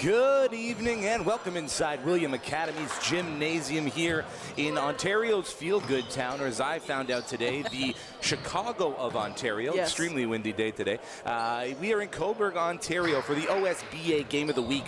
Good evening and welcome inside William Academy's gymnasium here in Ontario's feel-good town, or as I found out today, the Chicago of Ontario. Yes. Extremely windy day today. We are in Cobourg, Ontario for the OSBA Game of the Week.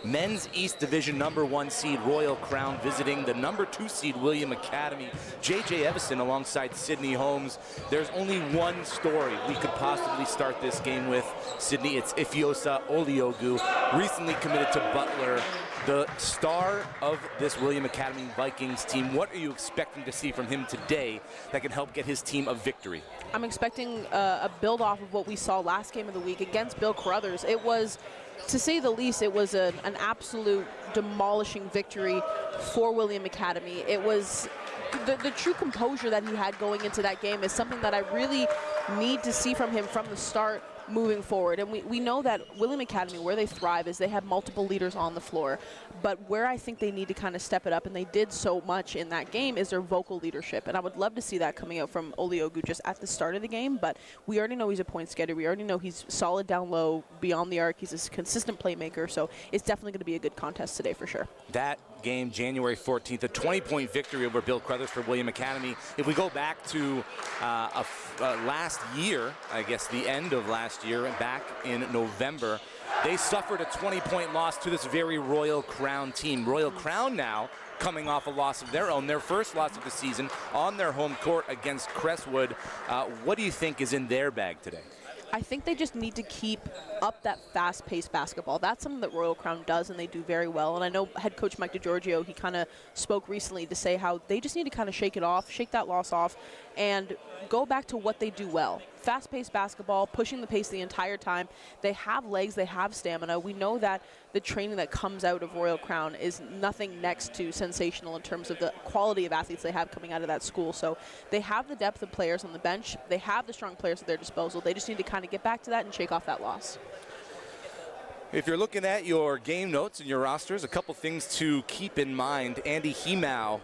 Men's East Division #1 seed Royal Crown visiting the #2 seed William Academy. J.J. Evison alongside Sydney Holmes. There's only one story we could possibly start this game with, Sydney. It's Ifeosa Oliogu, recently committed to Butler, the star of this William Academy Vikings team. What are you expecting to see from him today that can help get his team a victory? I'm expecting a build off of what we saw last game of the week against Bill Carruthers. It was, to say the least, it was an absolute demolishing victory for William Academy. It was the true composure that he had going into that game is something that I really need to see from him from the start moving forward. And we know that William Academy, where they thrive is they have multiple leaders on the floor. But where I think they need to kind of step it up, and they did so much in that game, is their vocal leadership. And I would love to see that coming out from Oliogu just at the start of the game. But we already know he's a points getter. We already know he's solid down low, beyond the arc. He's a consistent playmaker. So it's definitely going to be a good contest today for sure. That game, January 14th, a 20-point victory over Bill Carruthers for William Academy. If we go back to last year, I guess the end of last year, back in November, they suffered a 20-point loss to this very Royal Crown team. Royal Crown now coming off a loss of their own, their first loss of the season on their home court against Crestwood. What do you think is in their bag today? I think they just need to keep up that fast-paced basketball. That's something that Royal Crown does, and they do very well. And I know head coach Mike DiGiorgio, he kind of spoke recently to say how they just need to kind of shake it off, shake that loss off, and go back to what they do well. Fast-paced basketball, pushing the pace the entire time. They have legs, they have stamina. We know that the training that comes out of Royal Crown is nothing next to sensational in terms of the quality of athletes they have coming out of that school. So they have the depth of players on the bench. They have the strong players at their disposal. They just need to kind of get back to that and shake off that loss. If you're looking at your game notes and your rosters, a couple things to keep in mind. Andy Hemau,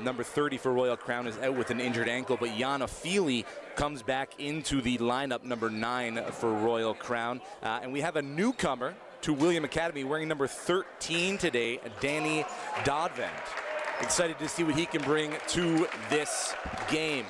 number 30 for Royal Crown, is out with an injured ankle, but Yana Feely comes back into the lineup, number 9 for Royal Crown. And we have a newcomer to William Academy wearing number 13 today, Danny Dodvent. Excited to see what he can bring to this game.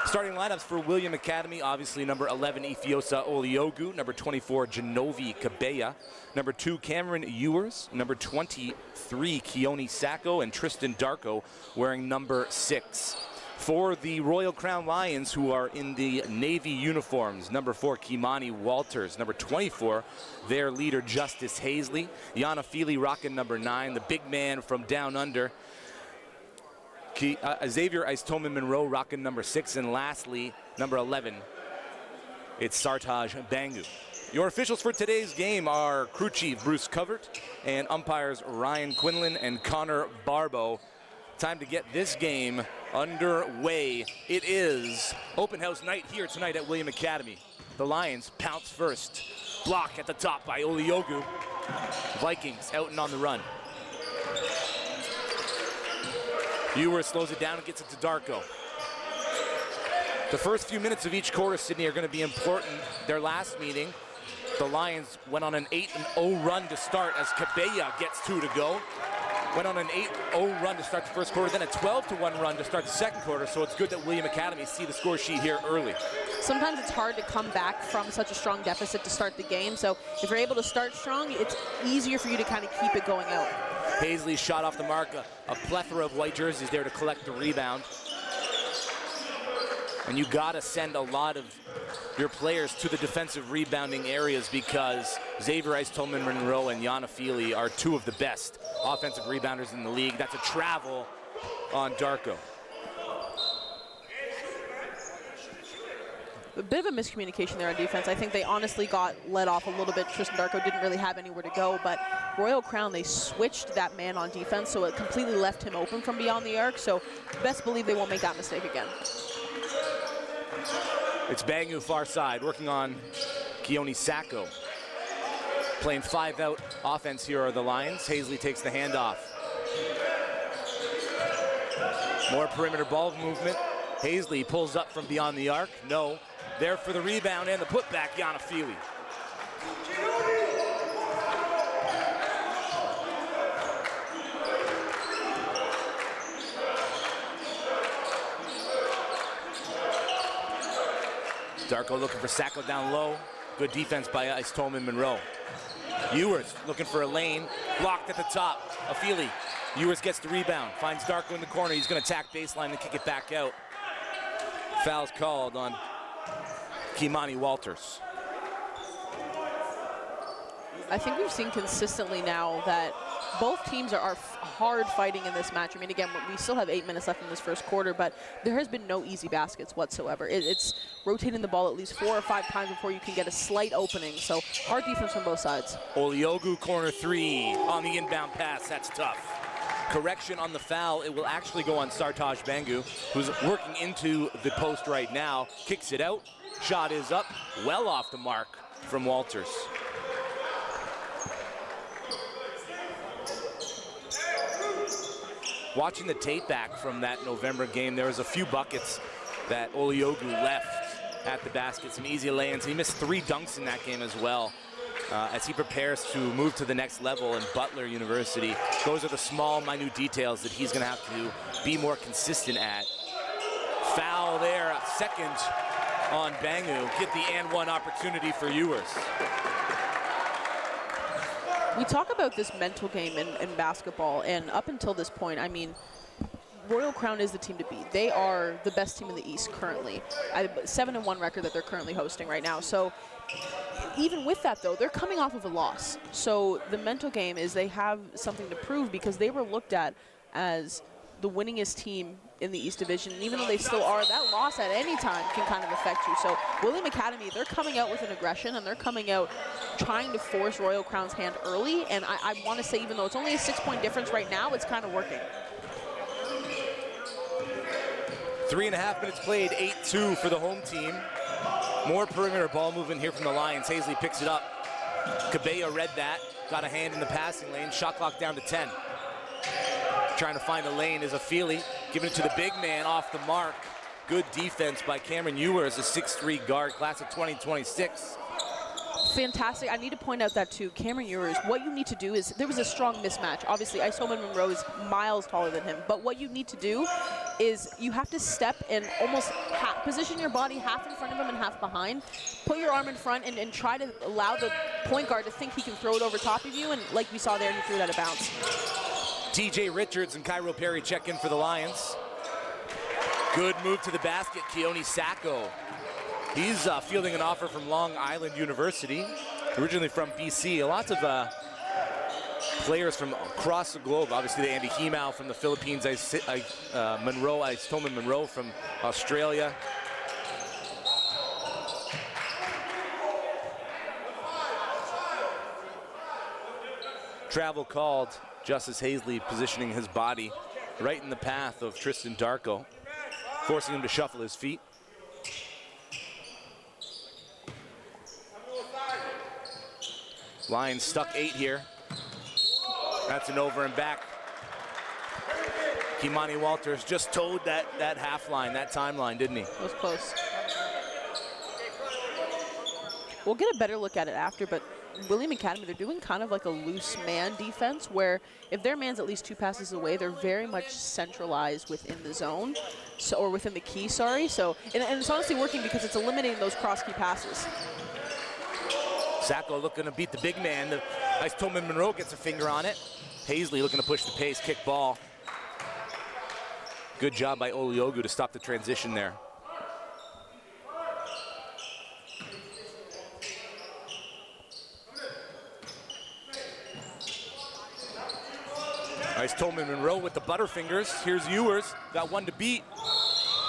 Starting lineups for William Academy, obviously number 11, Ifeosa Oliogu, number 24, Genovi Cabella, number 2, Cameron Ewers, number 23, Keone Sacco, and Tristan Darko wearing number 6. For the Royal Crown Lions, who are in the Navy uniforms, number 4, Kimani Walters, number 24, their leader, Justice Hazley, Yana Feely rocking number 9, the big man from down under, Xavier Ice-Toman Monroe rocking number 6, and lastly, number 11, it's Sartaj Bangu. Your officials for today's game are crew chief Bruce Covert and umpires Ryan Quinlan and Connor Barbo. Time to get this game underway. It is open house night here tonight at William Academy. The Lions pounce first. Block at the top by Oliogu. Vikings out and on the run. Ewers slows it down and gets it to Darko. The first few minutes of each quarter, Sydney, are going to be important. Their last meeting, the Lions went on an 8-0 run to start as Cabella gets 2 to go. Went on an 8-0 run to start the first quarter, then a 12-1 run to start the second quarter, so it's good that William Academy see the score sheet here early. Sometimes it's hard to come back from such a strong deficit to start the game, so if you're able to start strong, it's easier for you to kind of keep it going out. Hazley shot off the mark, a plethora of white jerseys there to collect the rebound. And you gotta send a lot of your players to the defensive rebounding areas because Xavier Ice-Toman Monroe and Yana Feely are 2 of the best offensive rebounders in the league. That's a travel on Darko. A bit of a miscommunication there on defense. I think they honestly got let off a little bit. Tristan Darko didn't really have anywhere to go, but Royal Crown, they switched that man on defense, so it completely left him open from beyond the arc, so best believe they won't make that mistake again. It's Bangu far side, working on Keone Sacco. Playing 5-out offense here are the Lions. Hazley takes the handoff. More perimeter ball movement. Hazley pulls up from beyond the arc. No. There for the rebound and the putback, Yana Feely. Darko looking for Sacco down low. Good defense by Ice Tolman Monroe. Ewers looking for a lane, blocked at the top. Afili. Ewers gets the rebound, finds Darko in the corner. He's going to attack baseline and kick it back out. Foul's called on Kimani Walters. I think we've seen consistently now that both teams are hard fighting in this match. I mean, again, we still have 8 minutes left in this first quarter, but there has been no easy baskets whatsoever. It's rotating the ball at least 4 or 5 times before you can get a slight opening. So hard defense from both sides. Oliogu corner 3 on the inbound pass. That's tough. Correction on the foul. It will actually go on Sartaj Bangu, who's working into the post right now. Kicks it out. Shot is up. Well off the mark from Walters. Watching the tape back from that November game, there was a few buckets that Oliogu left at the basket, some easy lay-ins. He missed 3 dunks in that game as well as he prepares to move to the next level in Butler University. Those are the small, minute details that he's gonna have to be more consistent at. Foul there, a second on Bangu. Get the and one opportunity for Ewers. We talk about this mental game in basketball, and up until this point, I mean, Royal Crown is the team to beat. They are the best team in the East currently. 7-1 record that they're currently hosting right now. So even with that, though, they're coming off of a loss. So the mental game is they have something to prove because they were looked at as the winningest team in the East Division. And even though they still are, that loss at any time can kind of affect you. So William Academy, they're coming out with an aggression, and they're coming out trying to force Royal Crown's hand early. And I want to say, even though it's only a 6-point difference right now, it's kind of working. 3.5 minutes played, 8-2 for the home team. More perimeter ball movement here from the Lions. Hazley picks it up. Cabello read that, got a hand in the passing lane, shot clock down to 10. Trying to find a lane is Afili, giving it to the big man off the mark. Good defense by Cameron Ewers, a 6'3" guard, class of 2026. Fantastic. I need to point out that too, Cameron Ewers, what you need to do is, there was a strong mismatch. Obviously, Ice Tolman Monroe is miles taller than him, but what you need to do is you have to step and almost position your body half in front of him and half behind. Put your arm in front and try to allow the point guard to think he can throw it over top of you, and like we saw there, he threw it out of bounds. TJ Richards and Cairo Perry check in for the Lions. Good move to the basket, Keone Sacco. He's fielding an offer from Long Island University, originally from BC. Lots of players from across the globe. Obviously, the Andy Hemau from the Philippines, Ice Tolman Monroe from Australia. Travel called. Justice Hazley positioning his body right in the path of Tristan Darko, forcing him to shuffle his feet. Lions stuck 8 here. That's an over and back. Kimani Walters just towed that half line, that timeline, didn't he? It was close. We'll get a better look at it after, but William Academy, they're doing kind of like a loose man defense where if their man's at least 2 passes away, they're very much centralized within the zone, so, or within the key, sorry. So, and it's honestly working because it's eliminating those cross-key passes. Sacco looking to beat the big man. The Ice Tolman Monroe gets a finger on it. Hazley looking to push the pace, kick ball. Good job by Oliogu to stop the transition there. Ice Tolman Monroe with the butterfingers. Here's Ewers, got one to beat.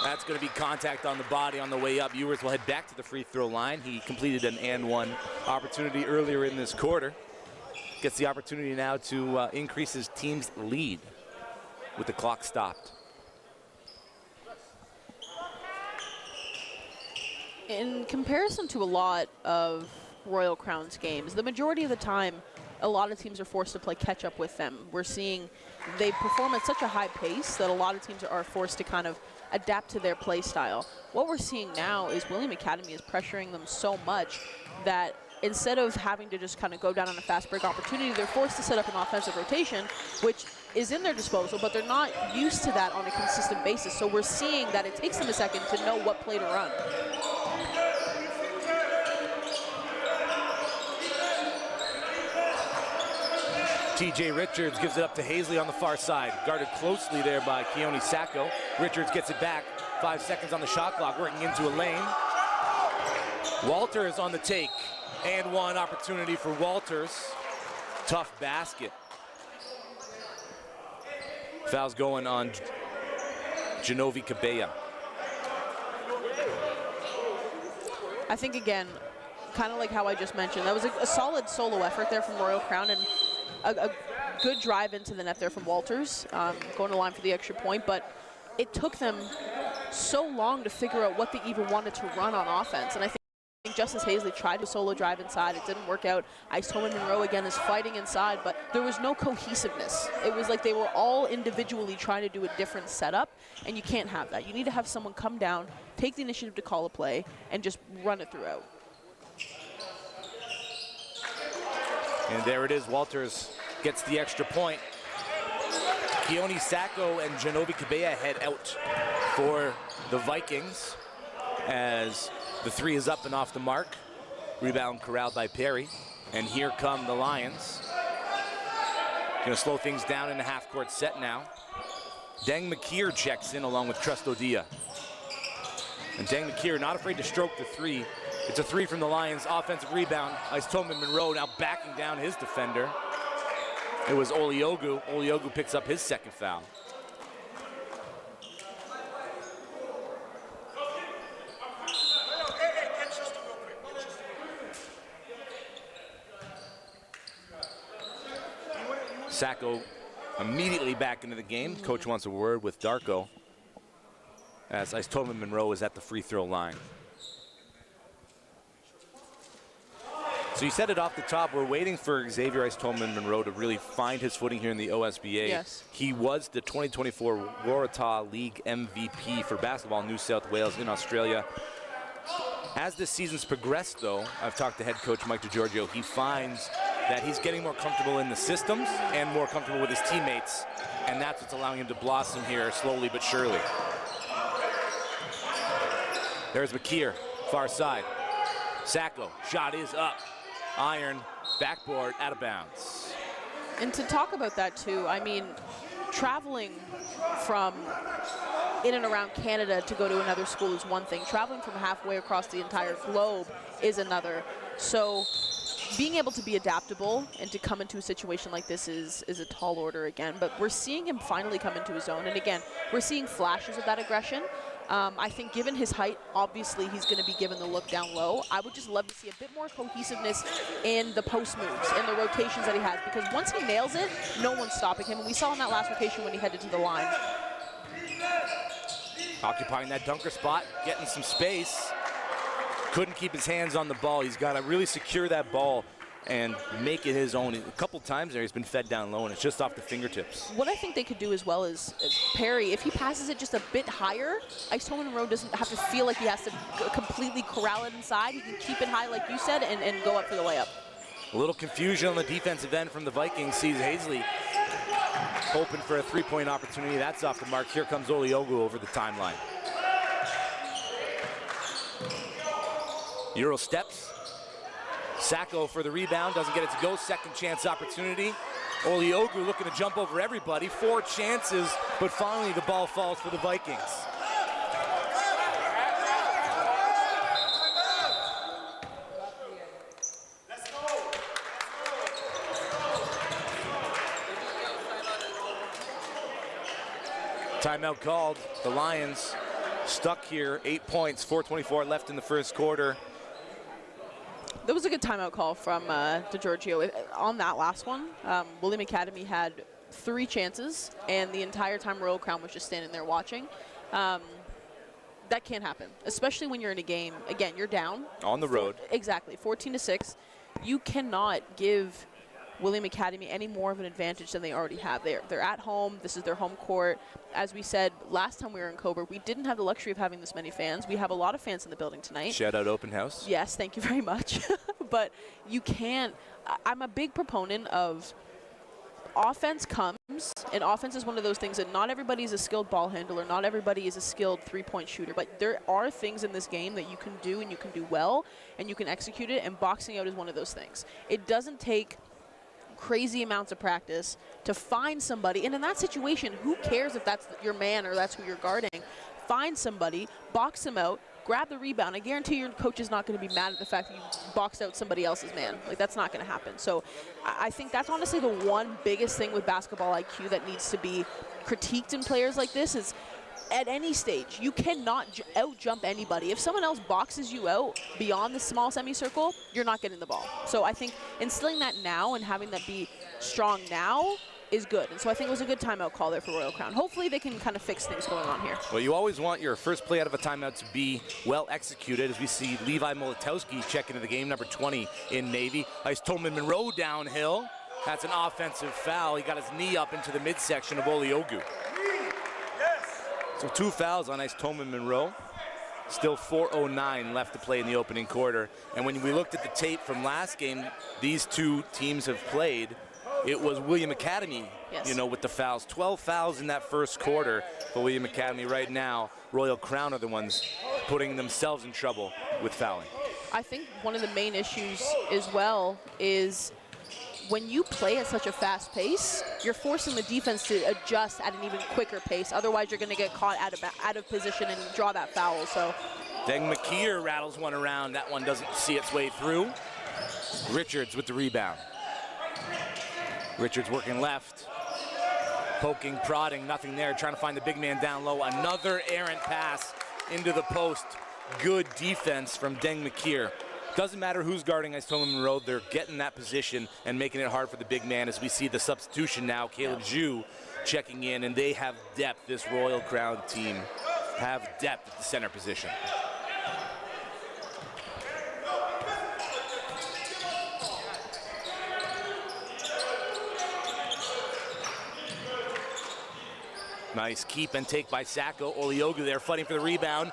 That's going to be contact on the body on the way up. Ewers will head back to the free throw line. He completed an and one opportunity earlier in this quarter. Gets the opportunity now to increase his team's lead with the clock stopped. In comparison to a lot of Royal Crown's games, the majority of the time, a lot of teams are forced to play catch up with them. We're seeing they perform at such a high pace that a lot of teams are forced to kind of adapt to their play style. What we're seeing now is William Academy is pressuring them so much that instead of having to just kind of go down on a fast break opportunity, they're forced to set up an offensive rotation, which is in their disposal, but they're not used to that on a consistent basis. So we're seeing that it takes them a second to know what play to run. TJ Richards gives it up to Hazley on the far side. Guarded closely there by Keone Sacco. Richards gets it back. 5 seconds on the shot clock, working into a lane. Walters on the take. And one opportunity for Walters. Tough basket. Foul's going on Genovi Cabella. I think, again, kind of like how I just mentioned, that was a solid solo effort there from Royal Crown, and a good drive into the net there from Walters, going to line for the extra point. But it took them so long to figure out what they even wanted to run on offense. And I think Justice Hazley tried to solo drive inside. It didn't work out. Ice Tolman Monroe again is fighting inside, but there was no cohesiveness. It was like they were all individually trying to do a different setup, and you can't have that. You need to have someone come down, take the initiative to call a play, and just run it throughout. And there it is. Walters gets the extra point. Keone Sacco and Genovi Cabella head out for the Vikings as the three is up and off the mark. Rebound corralled by Perry. And here come the Lions. Gonna slow things down in a half-court set now. Deng McKeer checks in along with Trustodia. And Deng McKeer not afraid to stroke the three. It's a three from the Lions. Offensive rebound. Ice Tolman Monroe now backing down his defender. It was Oliogu. Oliogu picks up his second foul. Sacco immediately back into the game. Coach wants a word with Darko as Ice Tolman Monroe is at the free throw line. So you said it off the top, we're waiting for Xavier Ice Tolman Monroe to really find his footing here in the OSBA. Yes. He was the 2024 Waratah League MVP for basketball in New South Wales in Australia. As this season's progressed, though, I've talked to head coach Mike DiGiorgio, he finds that he's getting more comfortable in the systems and more comfortable with his teammates, and that's what's allowing him to blossom here slowly but surely. There's McKeer, far side. Sacco, shot is up. Iron, backboard, out of bounds. And to talk about that too, I mean, traveling from in and around Canada to go to another school is one thing. Traveling from halfway across the entire globe is another. So being able to be adaptable and to come into a situation like this is a tall order again. But we're seeing him finally come into his own. And again, we're seeing flashes of that aggression. I think given his height, obviously he's going to be given the look down low. I would just love to see a bit more cohesiveness in the post moves and the rotations that he has, because once he nails it, no one's stopping him. And we saw in that last rotation when he headed to the line. Occupying that dunker spot, getting some space. Couldn't keep his hands on the ball. He's got to really secure that ball and make it his own. A couple times there he's been fed down low and it's just off the fingertips. What I think they could do as well is Perry, if he passes it just a bit higher, Ice Tolman Monroe doesn't have to feel like he has to completely corral it inside. He can keep it high like you said and go up for the layup. A little confusion on the defensive end from the Vikings. Sees Hazley open for a three-point opportunity. That's off the mark. Here comes Oliogu over the timeline. Euro steps. Sacco for the rebound, doesn't get it to go. Second chance opportunity. Oliogu looking to jump over everybody. 4 chances, but finally the ball falls for the Vikings. Timeout called. The Lions stuck here. 8 points, 4:24 left in the first quarter. That was a good timeout call from DiGiorgio. On that last one, William Academy had 3 chances, and the entire time Royal Crown was just standing there watching. That can't happen, especially when you're in a game. Again, you're down. On the road. Exactly, 14-6. You cannot give William Academy any more of an advantage than they already have. They're at home. This is their home court. As we said last time we were in Coburg, we didn't have the luxury of having this many fans. We have a lot of fans in the building tonight. Shout out open house. Yes, thank you very much. But you can't. I'm a big proponent of offense comes, and offense is one of those things that not everybody is a skilled ball handler, not everybody is a skilled three-point shooter, but there are things in this game that you can do and you can do well and you can execute it, and boxing out is one of those things. It doesn't take crazy amounts of practice to find somebody. And in that situation, who cares if that's your man or that's who you're guarding? Find somebody, box them out, grab the rebound. I guarantee your coach is not going to be mad at the fact that you boxed out somebody else's man. Like, that's not going to happen. So I think that's honestly the one biggest thing with basketball IQ that needs to be critiqued in players like this is at any stage, you cannot out-jump anybody. If someone else boxes you out beyond the small semicircle, you're not getting the ball. So I think instilling that now and having that be strong now is good. And so I think it was a good timeout call there for Royal Crown. Hopefully they can kind of fix things going on here. Well, you always want your first play out of a timeout to be well executed, as we see Levi Molotowski check into the game, number 20 in Navy. Ice Tolman Monroe downhill. That's an offensive foul. He got his knee up into the midsection of Oliogu. So 2 fouls on Ice Tolman Monroe. Still 4:09 left to play in the opening quarter. And when we looked at the tape from last game, these two teams have played. It was William Academy, yes, you know, with the fouls. 12 fouls in that first quarter for William Academy. Right now, Royal Crown are the ones putting themselves in trouble with fouling. I think one of the main issues as well is when you play at such a fast pace, you're forcing the defense to adjust at an even quicker pace. Otherwise, you're going to get caught out of position and draw that foul. So, Deng McKeer rattles one around. That one doesn't see its way through. Richards with the rebound. Richards working left, poking, prodding, nothing there. Trying to find the big man down low. Another errant pass into the post. Good defense from Deng McKeer. Doesn't matter who's guarding Ice Tolman Monroe, they're getting that position and making it hard for the big man, as we see the substitution now. Caleb Zhu checking in, and they have depth. This Royal Crown team have depth at the center position. Nice keep and take by Sacco. Oliogu there fighting for the rebound.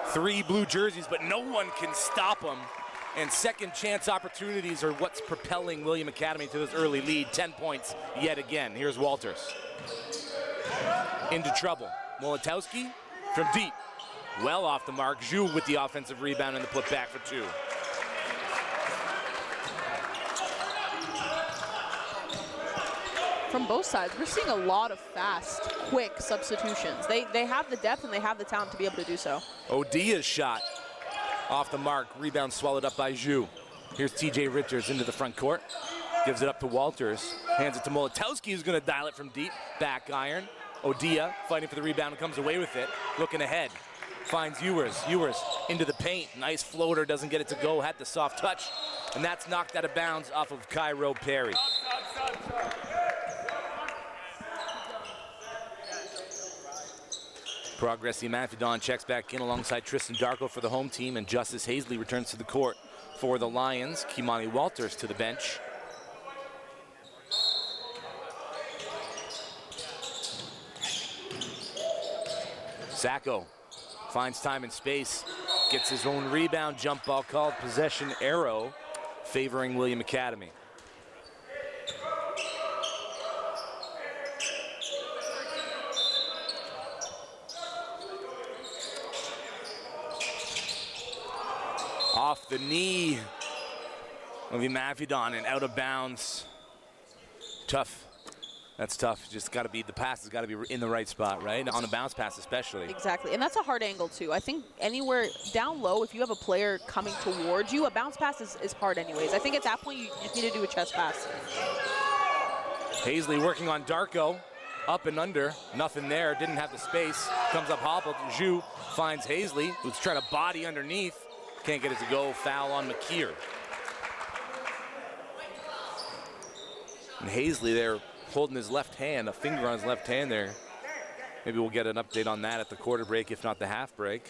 3 blue jerseys, but no one can stop them. And second chance opportunities are what's propelling William Academy to this early lead. 10 points yet again. Here's Walters. Into trouble. Molotowski from deep. Well off the mark. Zhu with the offensive rebound and the put back for 2. from both sides, we're seeing a lot of fast, quick substitutions. They have the depth and they have the talent to be able to do so. Odia's shot off the mark. Rebound swallowed up by Zhu. Here's TJ Richards into the front court. Gives it up to Walters. Hands it to Molotowski, who's going to dial it from deep. Back iron. Odia fighting for the rebound and comes away with it. Looking ahead. Finds Ewers. Ewers into the paint. Nice floater. Doesn't get it to go. Had the soft touch. And that's knocked out of bounds off of Cairo Perry. Progress Imafidon checks back in alongside Tristan Darko for the home team, and Justice Hazley returns to the court for the Lions. Kimani Walters to the bench. Sacco finds time and space, gets his own rebound, jump ball called, possession arrow favoring William Academy. Off the knee of Imafidon and out of bounds. Tough. That's tough. Just got to be, the pass has got to be in the right spot, right? On a bounce pass especially. Exactly, and that's a hard angle too. I think anywhere down low, if you have a player coming towards you, a bounce pass is hard anyways. I think at that point, you just need to do a chest pass. Hazley working on Darko. Up and under, nothing there, didn't have the space. Comes up hobbled, Zhu finds Hazley, who's trying to body underneath. Can't get it to go, foul on McKeer. And Hazley there holding his left hand, a finger on his left hand there. Maybe we'll get an update on that at the quarter break, if not the half break.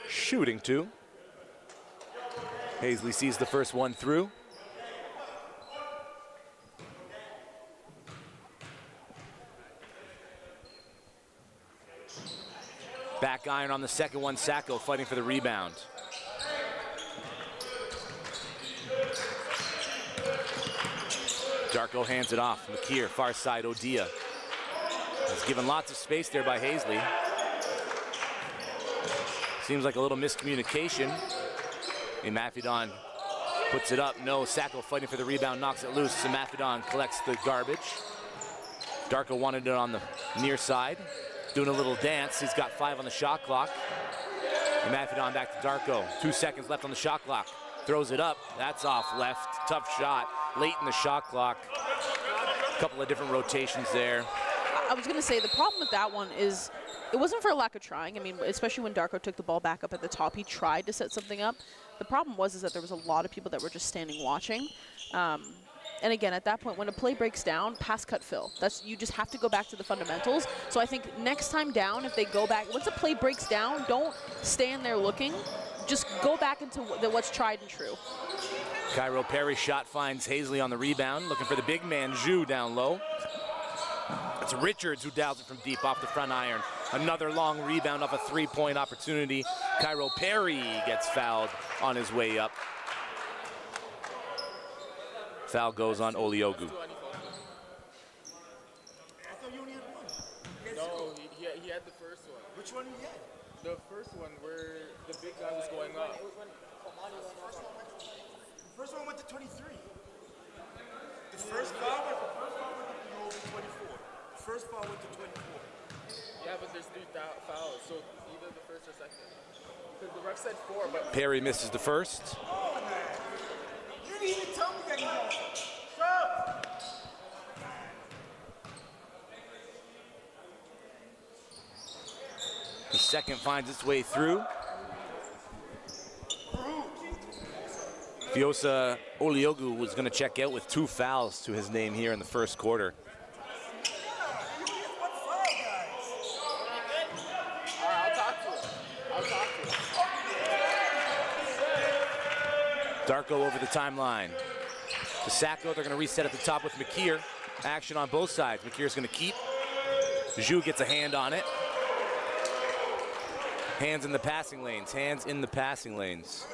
Shooting two. Hazley sees the first one through. Back iron on the second one, Sacco fighting for the rebound. Darko hands it off. McKeer, far side, Odia. He's given lots of space there by Hazley. Seems like a little miscommunication. Imafidon puts it up. No, Sacco fighting for the rebound, knocks it loose. Imafidon collects the garbage. Darko wanted it on the near side. Doing a little dance. He's got 5 on the shot clock. Imafidon back to Darko. 2 seconds left on the shot clock. Throws it up. That's off left. Tough shot. Late in the shot clock. A couple of different rotations there. I was going to say the problem with that one is it wasn't for a lack of trying. I mean, especially when Darko took the ball back up at the top, he tried to set something up. The problem was that there was a lot of people that were just standing watching. And again, at that point, when a play breaks down, pass, cut, fill. You just have to go back to the fundamentals. So I think next time down, if they go back, once a play breaks down, don't stand there looking. Just go back into what's tried and true. Cairo Perry shot finds Hazley on the rebound, looking for the big man, Zhu, down low. It's Richards who dials it from deep off the front iron. Another long rebound off a 3-point opportunity. Cairo Perry gets fouled on his way up. Foul goes on Oliogu. I thought you only had one. No, he had the first one. Which one he had? The first one where the big guy was going up. The first one went to 23. The first foul went to 24. The first foul went to 24. Yeah, but there's 3 fouls, so either the first or second. Because the ref said 4, but Perry misses the first. oh man. You didn't even tell me that he got it. The second finds its way through. Fiosa Oliogu was going to check out with 2 fouls to his name here in the first quarter. Darko over the timeline. To Sacco, they're going to reset at the top with McKeer. Action on both sides. McKeer's going to keep. Zhu gets a hand on it. Hands in the passing lanes. Hands in the passing lanes.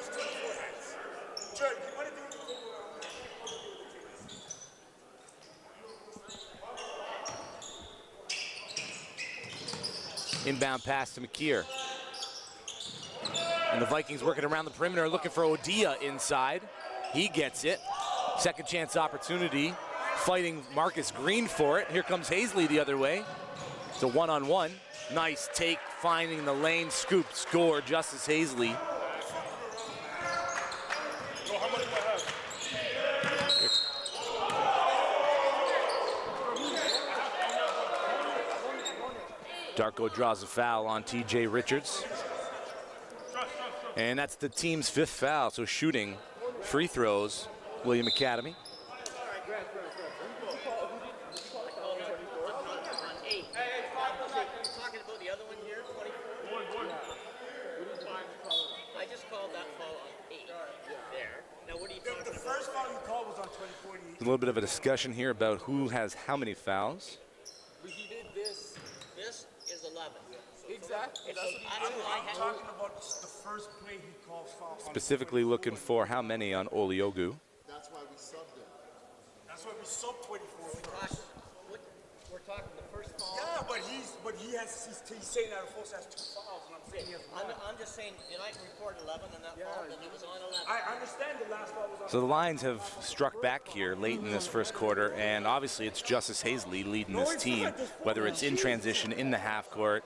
Inbound pass to McKeer. And the Vikings working around the perimeter, looking for Odia inside. He gets it. Second chance opportunity. Fighting Marcus Green for it. Here comes Hazley the other way. It's a one-on-one. Nice take, finding the lane, scoop, score, Justice Hazley. Darko draws a foul on TJ Richards. And that's the team's 5th foul, so shooting free throws, William Academy. A little bit of a discussion here about who has how many fouls. He did this. This is 11. Exactly. I'm talking about the first play he calls foul. Specifically looking for how many on Oliogu. That's why we subbed him. That's why we subbed 24. We're talking the first foul. Yeah, but he's saying that Alphonse has 2 fouls, and I'm saying he has 1. I'm just saying, did I report 11 on that foul? Then he was on 11. I understand the last foul was on. So the Lions have struck back here late in this first quarter, and obviously it's Justice Hazley leading this team, whether it's in transition, in the half court.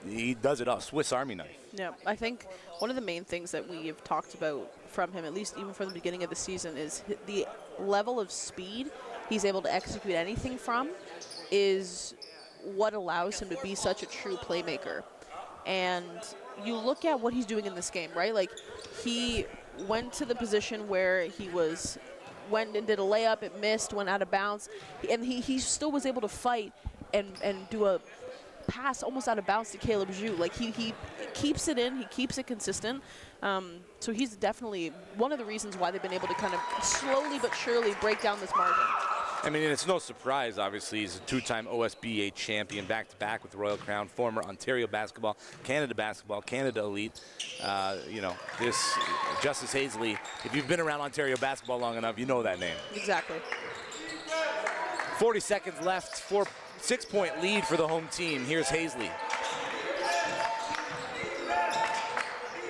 He does it off Swiss Army knife. Yeah, I think one of the main things that we have talked about from him, at least even from the beginning of the season, is the level of speed he's able to execute anything from is what allows him to be such a true playmaker. And you look at what he's doing in this game, right? Like, he went to the position where he went and did a layup, it missed, went out of bounds, and he still was able to fight and do a pass almost out of bounds to Caleb Zhu. Like, he keeps it in, he keeps it consistent. So he's definitely one of the reasons why they've been able to kind of slowly but surely break down this margin. I mean, it's no surprise, obviously, he's a 2-time OSBA champion, back-to-back with the Royal Crown, former Ontario basketball, Canada Elite. You know, this Justice Hazley, if you've been around Ontario basketball long enough, you know that name. Exactly. 40 seconds left, 6-point lead for the home team. Here's Hazley.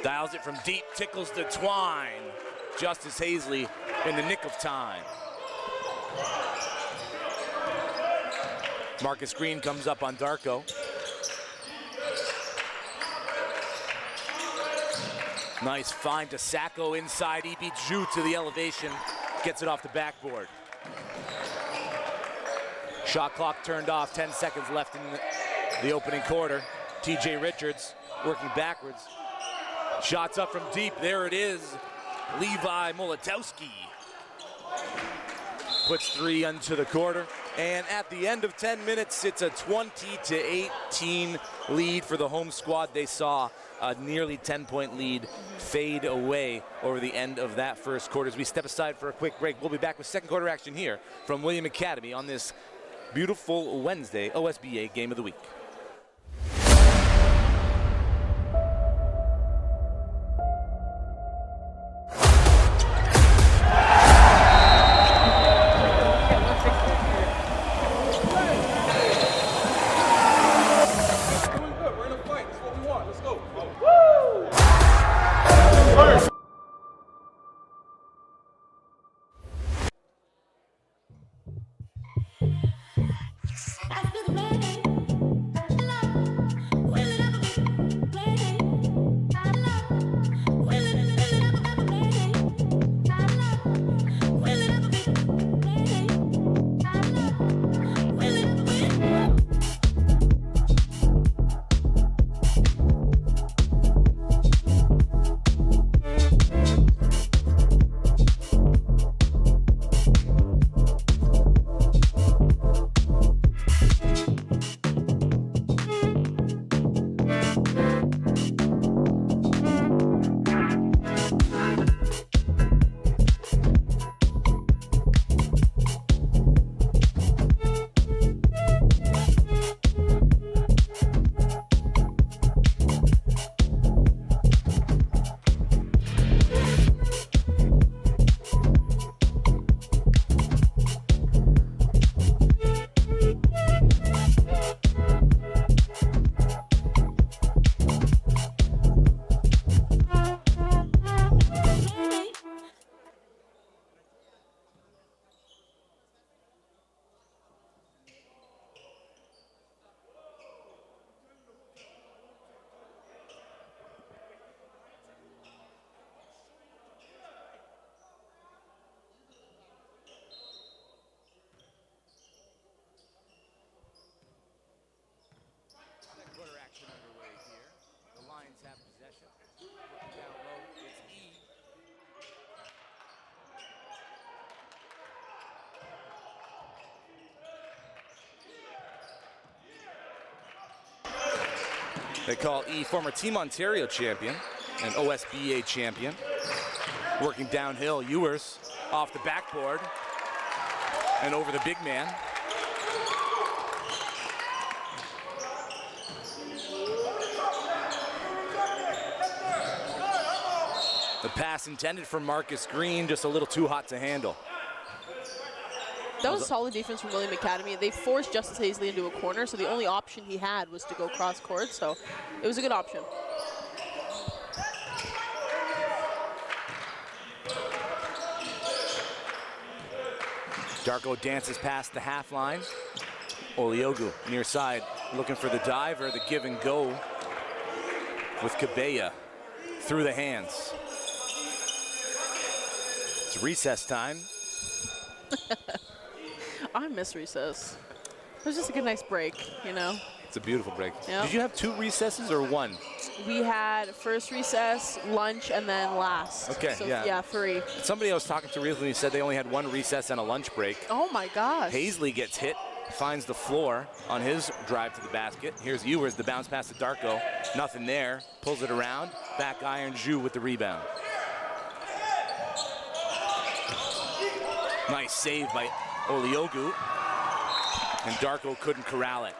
Dials it from deep, tickles the twine. Justice Hazley in the nick of time. Marcus Green comes up on Darko. Nice find to Sacco inside. He beats Zhu to the elevation. Gets it off the backboard. Shot clock turned off. 10 seconds left in the opening quarter. TJ Richards working backwards. Shots up from deep. There it is. Levi Molotowski puts 3 into the quarter. And at the end of 10 minutes, it's a 20-18 lead for the home squad. They saw a nearly 10-point lead fade away over the end of that first quarter. As we step aside for a quick break, we'll be back with second quarter action here from William Academy on this beautiful Wednesday OSBA Game of the Week. They call E former Team Ontario champion and OSBA champion. Working downhill, Ewers off the backboard and over the big man. The pass intended for Marcus Green, just a little too hot to handle. That was solid defense from William Academy. They forced Justice Hazley into a corner, so the only option he had was to go cross court, so it was a good option. Darko dances past the half line. Oliogu near side, looking for the dive or the give and go with Cabella through the hands. It's recess time. I miss recess. It was just a nice break, you know? It's a beautiful break. Yep. Did you have 2 recesses or 1? We had first recess, lunch, and then last. Okay, so, yeah. Yeah, 3. Somebody I was talking to recently said they only had 1 recess and a lunch break. Oh my gosh. Hazley gets hit, finds the floor on his drive to the basket. Here's Ewers, the bounce pass to Darko. Nothing there, pulls it around. Back iron, Zhu with the rebound. Nice save by Oliogu. And Darko couldn't corral it.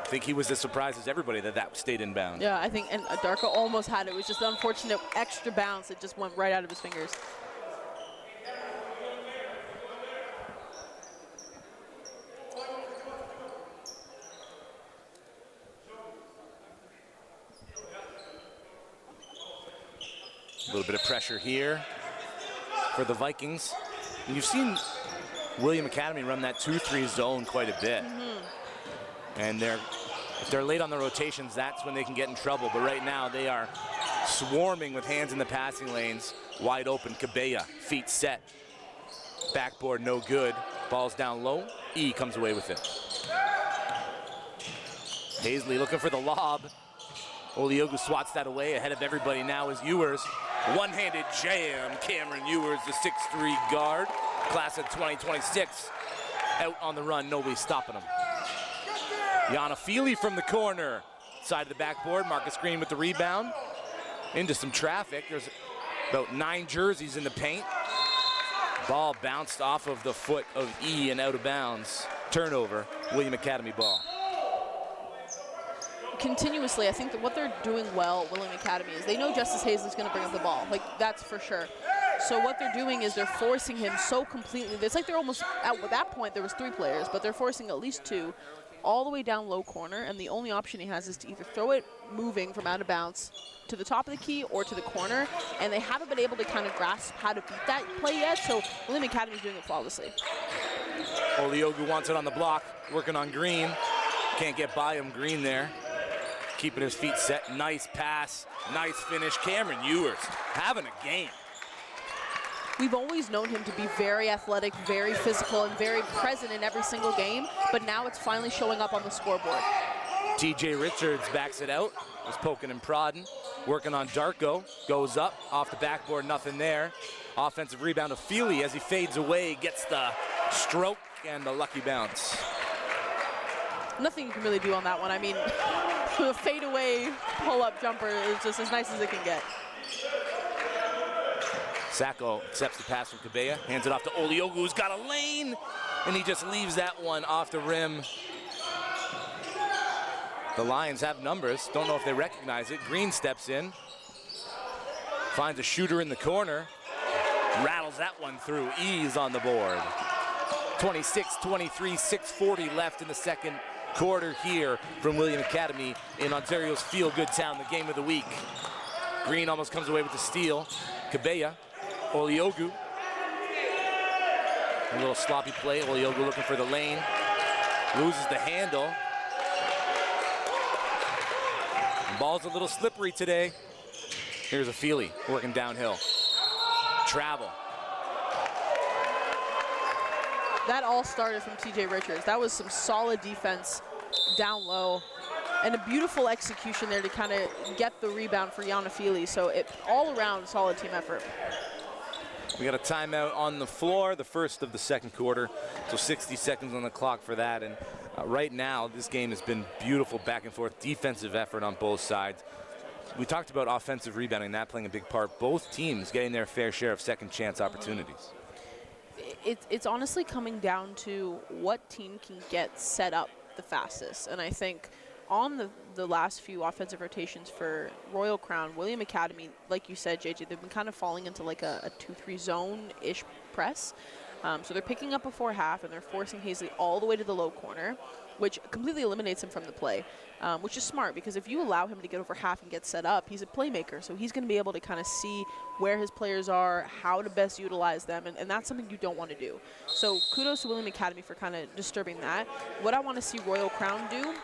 I think he was as surprised as everybody that stayed inbound. Yeah, I think, and Darko almost had it. It was just an unfortunate extra bounce. It just went right out of his fingers. A little bit of pressure here for the Vikings. And you've seen William Academy run that 2-3 zone quite a bit. And if they're late on the rotations, that's when they can get in trouble. But right now, they are swarming with hands in the passing lanes. Wide open, Cabella, feet set. Backboard, no good. Ball's down low. E comes away with it. Hazley looking for the lob. Oliogu swats that away. Ahead of everybody now is Ewers. One-handed jam. Cameron Ewers, the 6'3 guard. Class of 2026. Out on the run, nobody's stopping him. Yana Feely from the corner. Side of the backboard, Marcus Green with the rebound. Into some traffic. There's about 9 jerseys in the paint. Ball bounced off of the foot of E and out of bounds. Turnover, William Academy ball. Continuously, I think that what they're doing well, William Academy, is they know Justice Hazley's going to bring up the ball. Like, that's for sure. So what they're doing is they're forcing him so completely. It's like they're almost, at that point, there was 3 players, but they're forcing at least 2 all the way down low corner, and the only option he has is to either throw it moving from out of bounds to the top of the key or to the corner, and they haven't been able to kind of grasp how to beat that play yet, so William Academy's doing it flawlessly. Oliogu wants it on the block, working on Green. Can't get by him, Green there. Keeping his feet set, nice pass, nice finish. Cameron Ewers having a game. We've always known him to be very athletic, very physical, and very present in every single game, but now it's finally showing up on the scoreboard. TJ Richards backs it out, was poking and prodding, working on Darko, goes up, off the backboard, nothing there. Offensive rebound of Feely as he fades away, gets the stroke and the lucky bounce. Nothing you can really do on that one. I mean, the fadeaway pull-up jumper is just as nice as it can get. Sacco accepts the pass from Cabella, hands it off to Oliogu, who's got a lane, and he just leaves that one off the rim. The Lions have numbers, don't know if they recognize it. Green steps in, finds a shooter in the corner, rattles that one through, ease on the board. 26-23, 6:40 left in the second quarter here from William Academy in Ontario's feel-good town, the game of the week. Green almost comes away with the steal. Cabella, Oliogu. A little sloppy play, Oliogu looking for the lane. Loses the handle. The ball's a little slippery today. Here's a Feely working downhill. Travel. That all started from TJ Richards. That was some solid defense down low and a beautiful execution there to kind of get the rebound for Yana Feely. So it all around solid team effort. We got a timeout on the floor, the first of the second quarter. So 60 seconds on the clock for that. And right now, this game has been beautiful back and forth defensive effort on both sides. We talked about offensive rebounding, that playing a big part. Both teams getting their fair share of second chance opportunities. It's honestly coming down to what team can get set up the fastest. And I think on the last few offensive rotations for Royal Crown, William Academy, like you said, JJ, they've been kind of falling into like a 2-3 zone-ish press. So they're picking up before half, and they're forcing Hazley all the way to the low corner, which completely eliminates him from the play, which is smart because if you allow him to get over half and get set up, he's a playmaker. So he's going to be able to kind of see where his players are, how to best utilize them, and that's something you don't want to do. So kudos to William Academy for kind of disturbing that. What I want to see Royal Crown do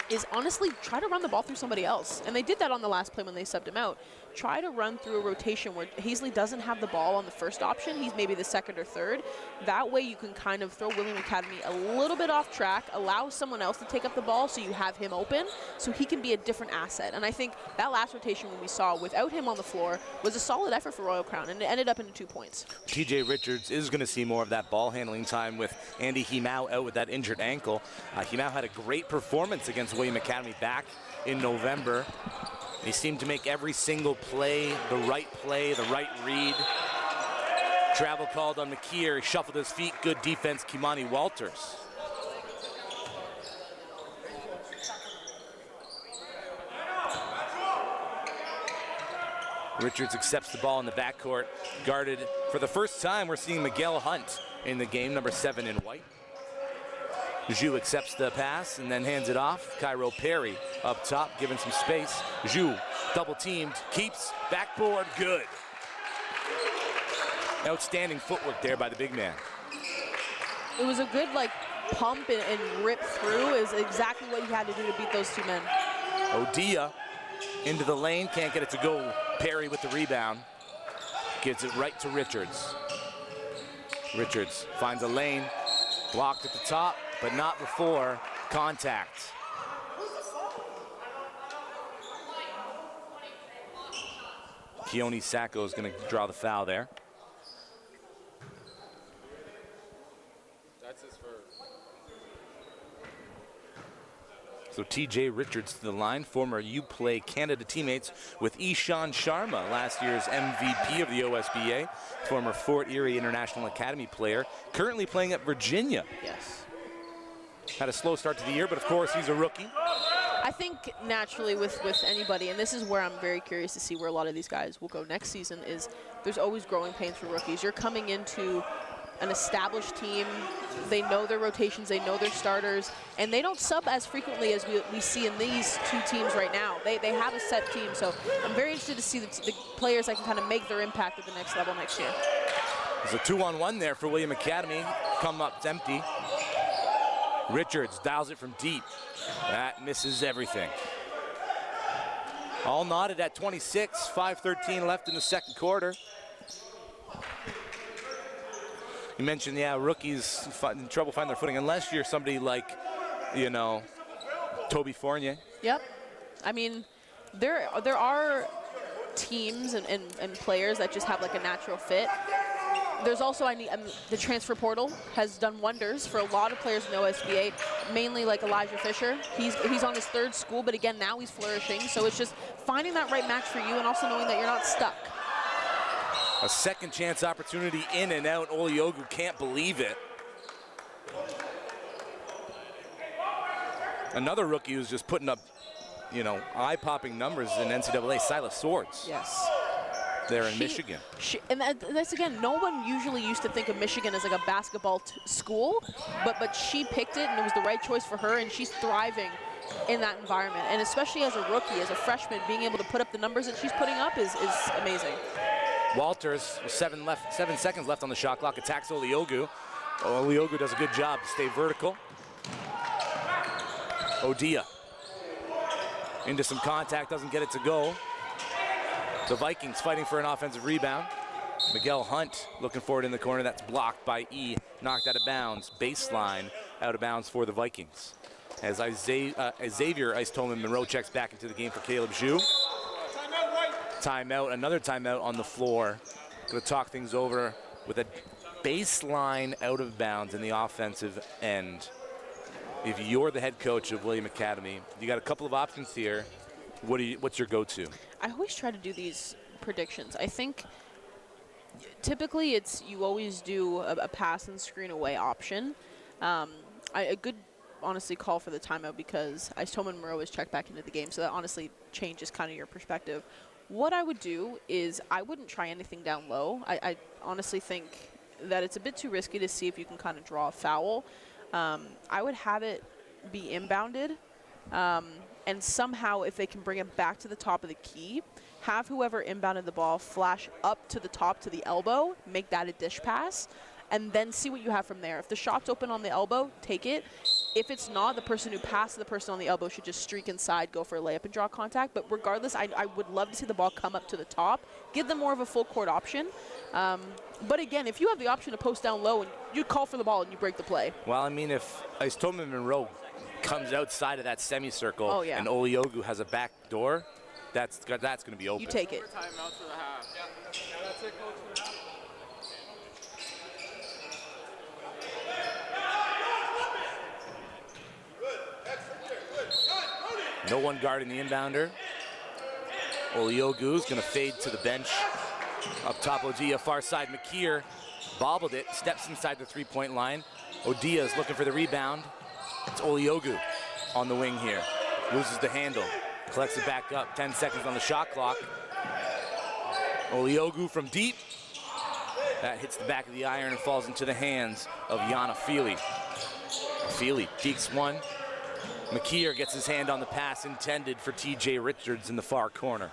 is honestly try to run the ball through somebody else. And they did that on the last play when they subbed him out. Try to run through a rotation where Hazley doesn't have the ball on the first option. He's maybe the second or third. That way you can kind of throw William Academy a little bit off track, allow someone else to take up the ball so you have him open so he can be a different asset. And I think that last rotation when we saw without him on the floor was a solid effort for Royal Crown, and it ended up in 2 points. TJ Richards is going to see more of that ball handling time with Andy Himau out with that injured ankle. Himau had a great performance against William Academy back in November. He seemed to make every single play, the right read. Travel called on McKeer, he shuffled his feet, good defense, Kimani Walters. Richards accepts the ball in the backcourt, guarded for the first time. We're seeing Miguel Hunt in the game, number 7 in white. Zhu accepts the pass and then hands it off. Cairo Perry up top, giving some space. Zhu double teamed, keeps, backboard, good. Outstanding footwork there by the big man. It was a good like pump and rip through is exactly what he had to do to beat those two men. Odia into the lane, can't get it to go. Perry with the rebound. Gives it right to Richards. Richards finds a lane, blocked at the top, but not before contact. Keone Sacco is going to draw the foul there. That's his first. So TJ Richards to the line, former UPlay Canada teammates with Ishan Sharma, last year's MVP of the OSBA, former Fort Erie International Academy player, currently playing at Virginia. Yes. Had a slow start to the year, but of course he's a rookie. I think naturally with anybody, and this is where I'm very curious to see where a lot of these guys will go next season, is there's always growing pains for rookies. You're coming into an established team. They know their rotations, they know their starters, and they don't sub as frequently as we see in these two teams right now. They have a set team, so I'm very interested to see the players that can kind of make their impact at the next level next year. There's a 2-on-1 there for William Academy. Come up empty. Richards dials it from deep. That misses everything. All knotted at 26, 5:13 left in the second quarter. You mentioned, yeah, rookies in trouble finding their footing, unless you're somebody like, you know, Toby Fournier. Yep. I mean, there are teams and players that just have like a natural fit. There's also, the transfer portal has done wonders for a lot of players in the OSBA, mainly like Elijah Fisher. He's on his third school, but again, now he's flourishing. So it's just finding that right match for you and also knowing that you're not stuck. A second chance opportunity in and out. Oliogu can't believe it. Another rookie who's just putting up, you know, eye-popping numbers in NCAA, Silas Swords. Yes. There in Michigan. And that's again, no one usually used to think of Michigan as like a basketball school, but she picked it and it was the right choice for her, and she's thriving in that environment. And especially as a rookie, as a freshman, being able to put up the numbers that she's putting up is amazing. Walters, 7 seconds left on the shot clock, attacks Oliogu. Oliogu does a good job to stay vertical. Odia into some contact, doesn't get it to go. The Vikings fighting for an offensive rebound. Miguel Hunt looking for it in the corner. That's blocked by E. Knocked out of bounds. Baseline out of bounds for the Vikings. As Xavier Ice-Tolman Monroe checks back into the game for Caleb Zhu. Timeout, another timeout on the floor. Going to talk things over with a baseline out of bounds in the offensive end. If you're the head coach of William Academy, you got a couple of options here. What's your go-to? I always try to do these predictions. I think typically it's you always do a pass and screen away option. A good, honestly, call for the timeout because Ice-Tolman Monroe is checked back into the game, so that honestly changes kind of your perspective. What I would do is I wouldn't try anything down low. I honestly think that it's a bit too risky to see if you can kind of draw a foul. I would have it be inbounded. And somehow, if they can bring it back to the top of the key, have whoever inbounded the ball flash up to the top to the elbow, make that a dish pass, and then see what you have from there. If the shot's open on the elbow, take it. If it's not, the person who passed the person on the elbow should just streak inside, go for a layup and draw contact. But regardless, I would love to see the ball come up to the top, give them more of a full court option. But again, if you have the option to post down low, and you call for the ball and you break the play. Well, I mean, if Ice-Tolman Monroe comes outside of that semicircle and Oliogu has a back door, that's going to be open. You take it. Timeout for the half. Yeah, that's it, coach. No one guarding the inbounder. Oliogu's going to fade to the bench. Up top, Odia, far side. McKeer bobbled it, steps inside the three-point line. Odia is looking for the rebound. It's Oliogu on the wing here. Loses the handle, collects it back up. 10 seconds on the shot clock. Oliogu from deep. That hits the back of the iron and falls into the hands of Yana Feely. Feely peeks one. McKeer gets his hand on the pass intended for TJ Richards in the far corner.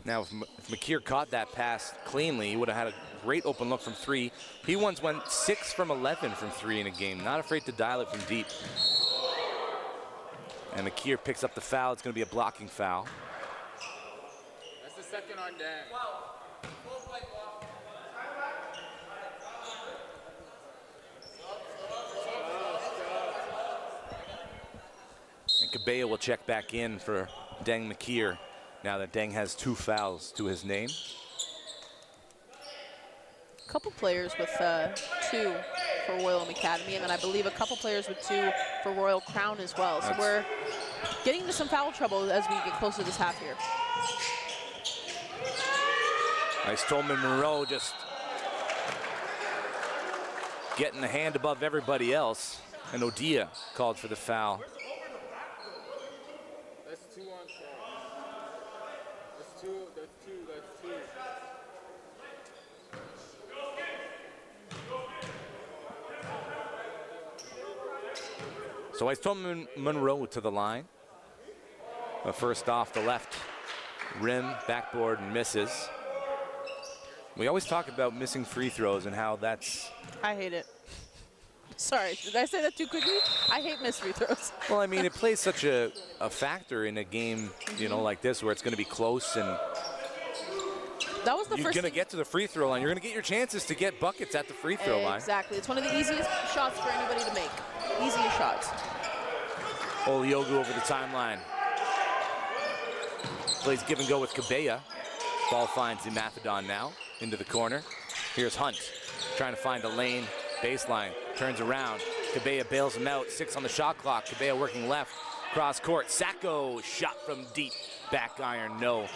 Now, if McKeer caught that pass cleanly, he would have had a great open look from 3. He once went 6 from 11 from 3 in a game. Not afraid to dial it from deep. And McKeer picks up the foul. It's going to be a blocking foul. That's the second on Dan. And Cabella will check back in for Deng McKeer now that Deng has 2 fouls to his name. A couple players with 2 for Royal Academy, and then I believe a couple players with 2 for Royal Crown as well. So we're getting into some foul trouble as we get closer to this half here. Nice Tolman Monroe just getting the hand above everybody else. And Odia called for the foul. That's 2 on 10. That's 2. So I told Monroe to the line. First off the left rim, backboard, and misses. We always talk about missing free throws and how that's... I hate it. Sorry, did I say that too quickly? I hate missed free throws. Well, I mean, it plays such a factor in a game, you know, like this, where it's going to be close and that was the you're first going to get to the free throw line. You're going to get your chances to get buckets at the free throw line. Exactly. It's one of the easiest shots for anybody to make. Easiest shots. Oliogu over the timeline. Plays give and go with Cabella. Ball finds the Macedon now into the corner. Here's Hunt trying to find a lane, baseline, turns around. Cabella bails him out, 6 on the shot clock. Cabella working left, cross court. Sacco shot from deep, back iron, no.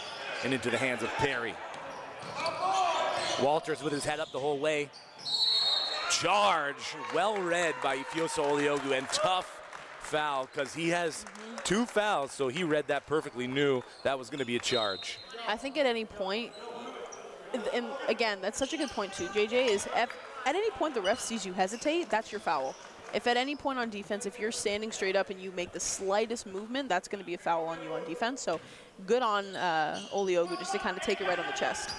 And into the hands of Perry. Walters with his head up the whole way. Charge, well read by Ifyoso Oliogu, and tough foul because he has 2 fouls, so he read that perfectly, knew that was going to be a charge. I think at any point, and again, that's such a good point too, JJ, is at any point the ref sees you hesitate, that's your foul. If at any point on defense, if you're standing straight up and you make the slightest movement, that's going to be a foul on you on defense. So good on Oliogu just to kind of take it right on the chest.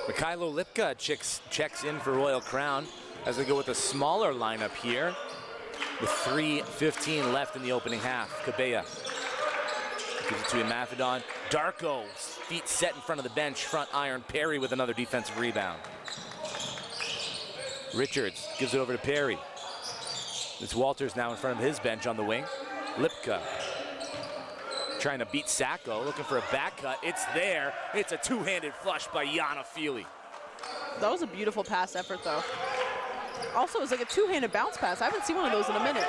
Mikhailo Lipka checks in for Royal Crown as they go with a smaller lineup here with 3:15 left in the opening half. Cabella gives it to Macedon. Darko, feet set in front of the bench, front iron. Perry with another defensive rebound. Richards gives it over to Perry. It's Walters now in front of his bench on the wing. Lipka trying to beat Sacco, looking for a back cut. It's there. It's a 2-handed flush by Yana Feely. That was a beautiful pass effort, though. Also, it was like a 2-handed bounce pass. I haven't seen one of those in a minute.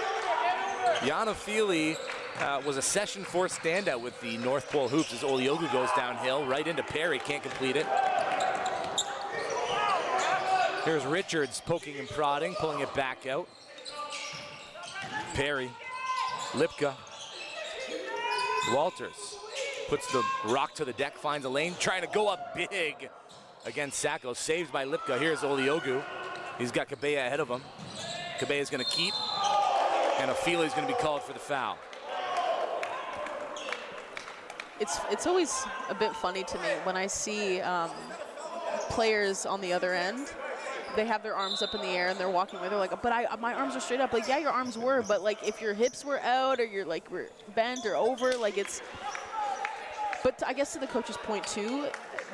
Yana Feely was a Session 4 standout with the North Pole Hoops as Oliogu goes downhill, right into Perry, can't complete it. Here's Richards poking and prodding, pulling it back out. Perry, Lipka, Walters puts the rock to the deck, finds a lane, trying to go up big against Sacco, saved by Lipka. Here's Oliogu. He's got Cabella ahead of him. Cabella's gonna keep, and Feely's gonna be called for the foul. It's always a bit funny to me when I see players on the other end. They have their arms up in the air and they're walking away. They're like, but my arms are straight up. Like, yeah, your arms were, but like if your hips were out or you're like were bent or over, like it's. But I guess to the coach's point too,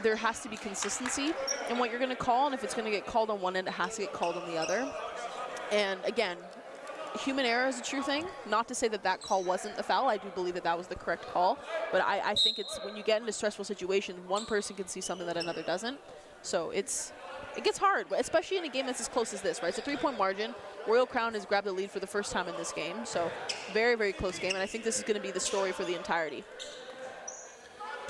there has to be consistency in what you're going to call, and if it's going to get called on one end, it has to get called on the other. And again, human error is a true thing. Not to say that that call wasn't a foul. I do believe that that was the correct call. But I think it's when you get into stressful situations, one person can see something that another doesn't. So it gets hard, especially in a game that's as close as this, right? It's a 3-point margin. Royal Crown has grabbed the lead for the first time in this game. So very, very close game. And I think this is going to be the story for the entirety.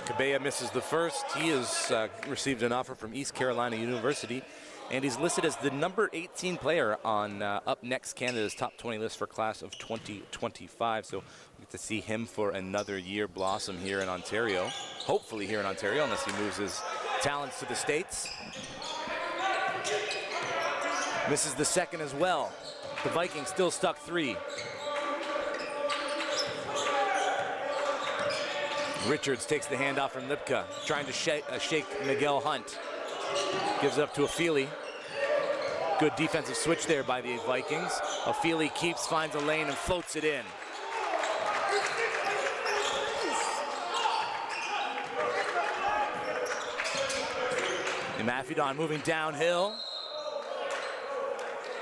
Cabella misses the first. He has received an offer from East Carolina University, and he's listed as the number 18 player on Up Next Canada's top 20 list for class of 2025. So we get to see him for another year blossom here in Ontario. Hopefully here in Ontario, unless he moves his talents to the States. Misses the second as well. The Vikings still stuck 3. Richards takes the handoff from Lipka, trying to shake Miguel Hunt. Gives it up to Afili. Good defensive switch there by the Vikings. Afili keeps, finds a lane, and floats it in. Mafidon moving downhill.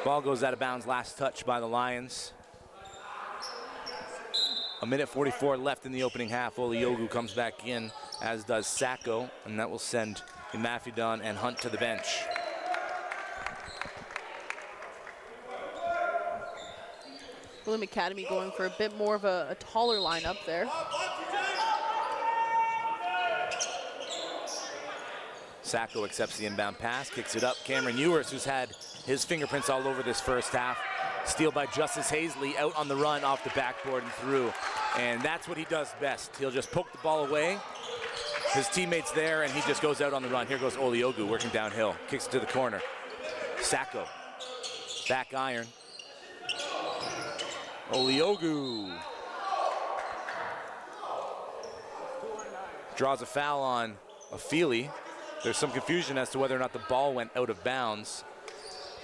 Ball goes out of bounds, last touch by the Lions. 1:44 left in the opening half. Oliogu comes back in, as does Sacco, and that will send Mafidon and Hunt to the bench. William Academy going for a bit more of a taller lineup there. Sacco accepts the inbound pass, kicks it up. Cameron Ewers, who's had his fingerprints all over this first half. Steal by Justice Hazley, out on the run off the backboard and through. And that's what he does best. He'll just poke the ball away. His teammate's there, and he just goes out on the run. Here goes Oliogu working downhill. Kicks it to the corner. Sacco, back iron. Oliogu draws a foul on Afili. There's some confusion as to whether or not the ball went out of bounds,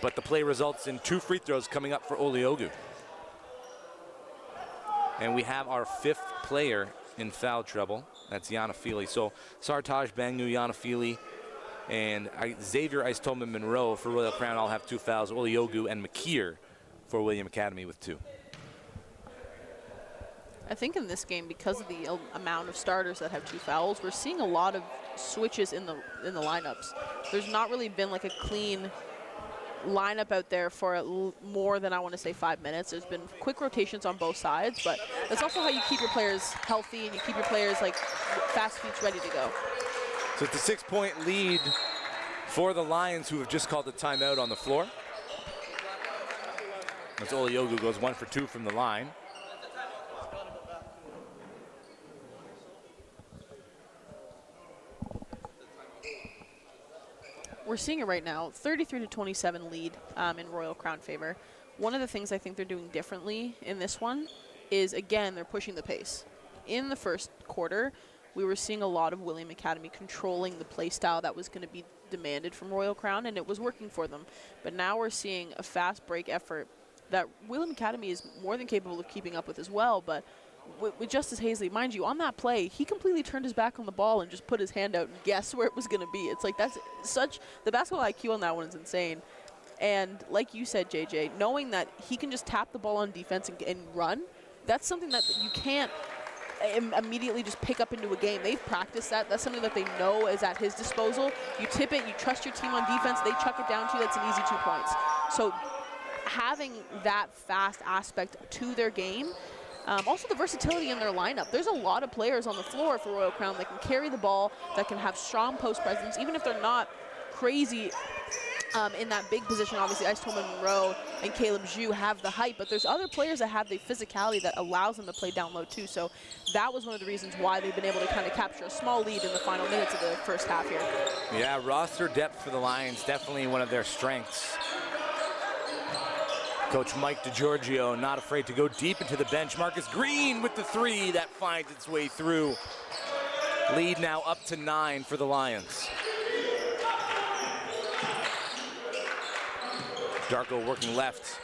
but the play results in 2 free throws coming up for Oliogu. And we have our 5th player in foul trouble. That's Jan Afili. So Sartaj Bangu, Jan Afili, and Xavier Ice-Tolman Monroe for Royal Crown all have 2 fouls. Oliogu and McKeer for William Academy with 2. I think in this game, because of the amount of starters that have 2 fouls, we're seeing a lot of switches in the lineups. There's not really been like a clean lineup out there for more than, I want to say, 5 minutes. There's been quick rotations on both sides, but that's also how you keep your players healthy and you keep your players like fast feet ready to go. So it's a 6-point lead for the Lions, who have just called the timeout on the floor. As Oliogu goes 1 for 2 from the line. We're seeing it right now, 33-27 lead in Royal Crown favor. One of the things I think they're doing differently in this one is, again, they're pushing the pace. In the first quarter, we were seeing a lot of William Academy controlling the play style that was going to be demanded from Royal Crown, and it was working for them. But now we're seeing a fast break effort that William Academy is more than capable of keeping up with as well, but with Justice Hazley, mind you, on that play, he completely turned his back on the ball and just put his hand out and guessed where it was going to be. It's like, that's such, the basketball IQ on that one is insane. And like you said, JJ, knowing that he can just tap the ball on defense and run, that's something that you can't immediately just pick up into a game. They've practiced that. That's something that they know is at his disposal. You tip it, you trust your team on defense, they chuck it down to you, that's an easy 2 points. So having that fast aspect to their game, also the versatility in their lineup. There's a lot of players on the floor for Royal Crown that can carry the ball, that can have strong post presence, even if they're not crazy in that big position. Obviously, Ice-Tolman Monroe and Caleb Zhu have the height, but there's other players that have the physicality that allows them to play down low too. So that was one of the reasons why they've been able to kind of capture a small lead in the final minutes of the first half here. Yeah, roster depth for the Lions, definitely one of their strengths. Coach Mike DiGiorgio not afraid to go deep into the bench. Marcus Green with the 3 that finds its way through. Lead now up to 9 for the Lions. Darko working left.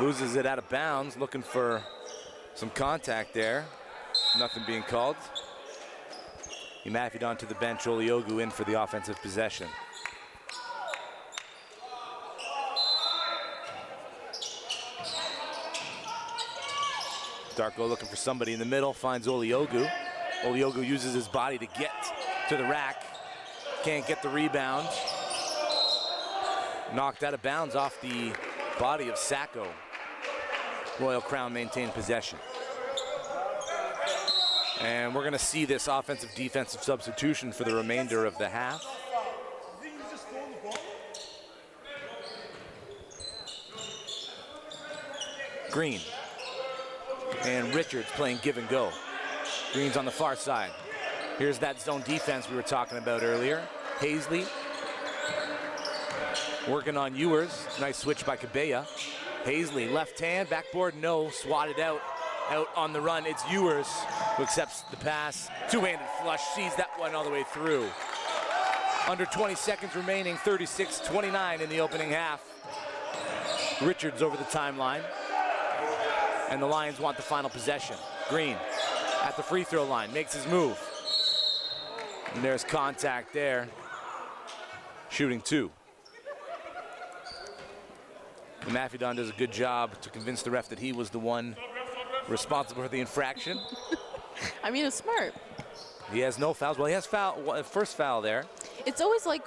Loses it out of bounds, looking for some contact there. Nothing being called. Mafidon to the bench, Oliogu in for the offensive possession. Darko looking for somebody in the middle, finds Oliogu. Oliogu uses his body to get to the rack. Can't get the rebound. Knocked out of bounds off the body of Sacco. Royal Crown maintained possession. And we're gonna see this offensive-defensive substitution for the remainder of the half. Green. And Richards playing give and go. Green's on the far side. Here's that zone defense we were talking about earlier. Hazley working on Ewers. Nice switch by Cabella. Hazley, left hand, backboard, no, swatted out out on the run. It's Ewers who accepts the pass. Two-handed flush, sees that one all the way through. Under 20 seconds remaining, 36-29 in the opening half. Richards over the timeline. And the Lions want the final possession. Green at the free throw line, makes his move. And there's contact there. Shooting two. And Mafidon does a good job to convince the ref that he was the one responsible for the infraction. I mean, it's smart. He has no fouls. Well, he has first foul there. It's always like,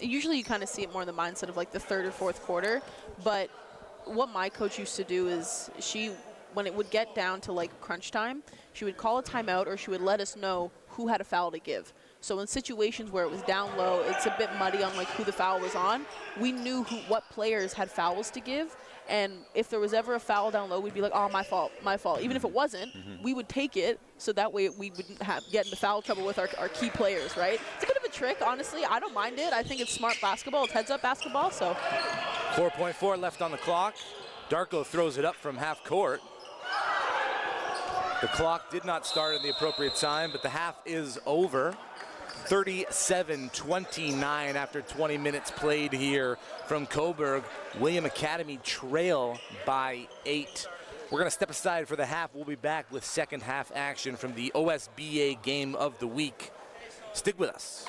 usually you kind of see it more in the mindset of like the third or fourth quarter, but what my coach used to do is when it would get down to like crunch time, she would call a timeout or she would let us know who had a foul to give. So in situations where it was down low, it's a bit muddy on like who the foul was on. We knew what players had fouls to give, and if there was ever a foul down low, we'd be like, oh, my fault, my fault. Even if it wasn't, we would take it, so that way we wouldn't get into foul trouble with our key players, right? It's a bit of a trick, honestly. I don't mind it. I think it's smart basketball. It's heads-up basketball, so. 4.4 left on the clock. Darko throws it up from half court. The clock did not start at the appropriate time, but the half is over. 37-29 after 20 minutes played here from Coburg. William Academy trail by 8. We're going to step aside for the half. We'll be back with second half action from the OSBA Game of the Week. Stick with us.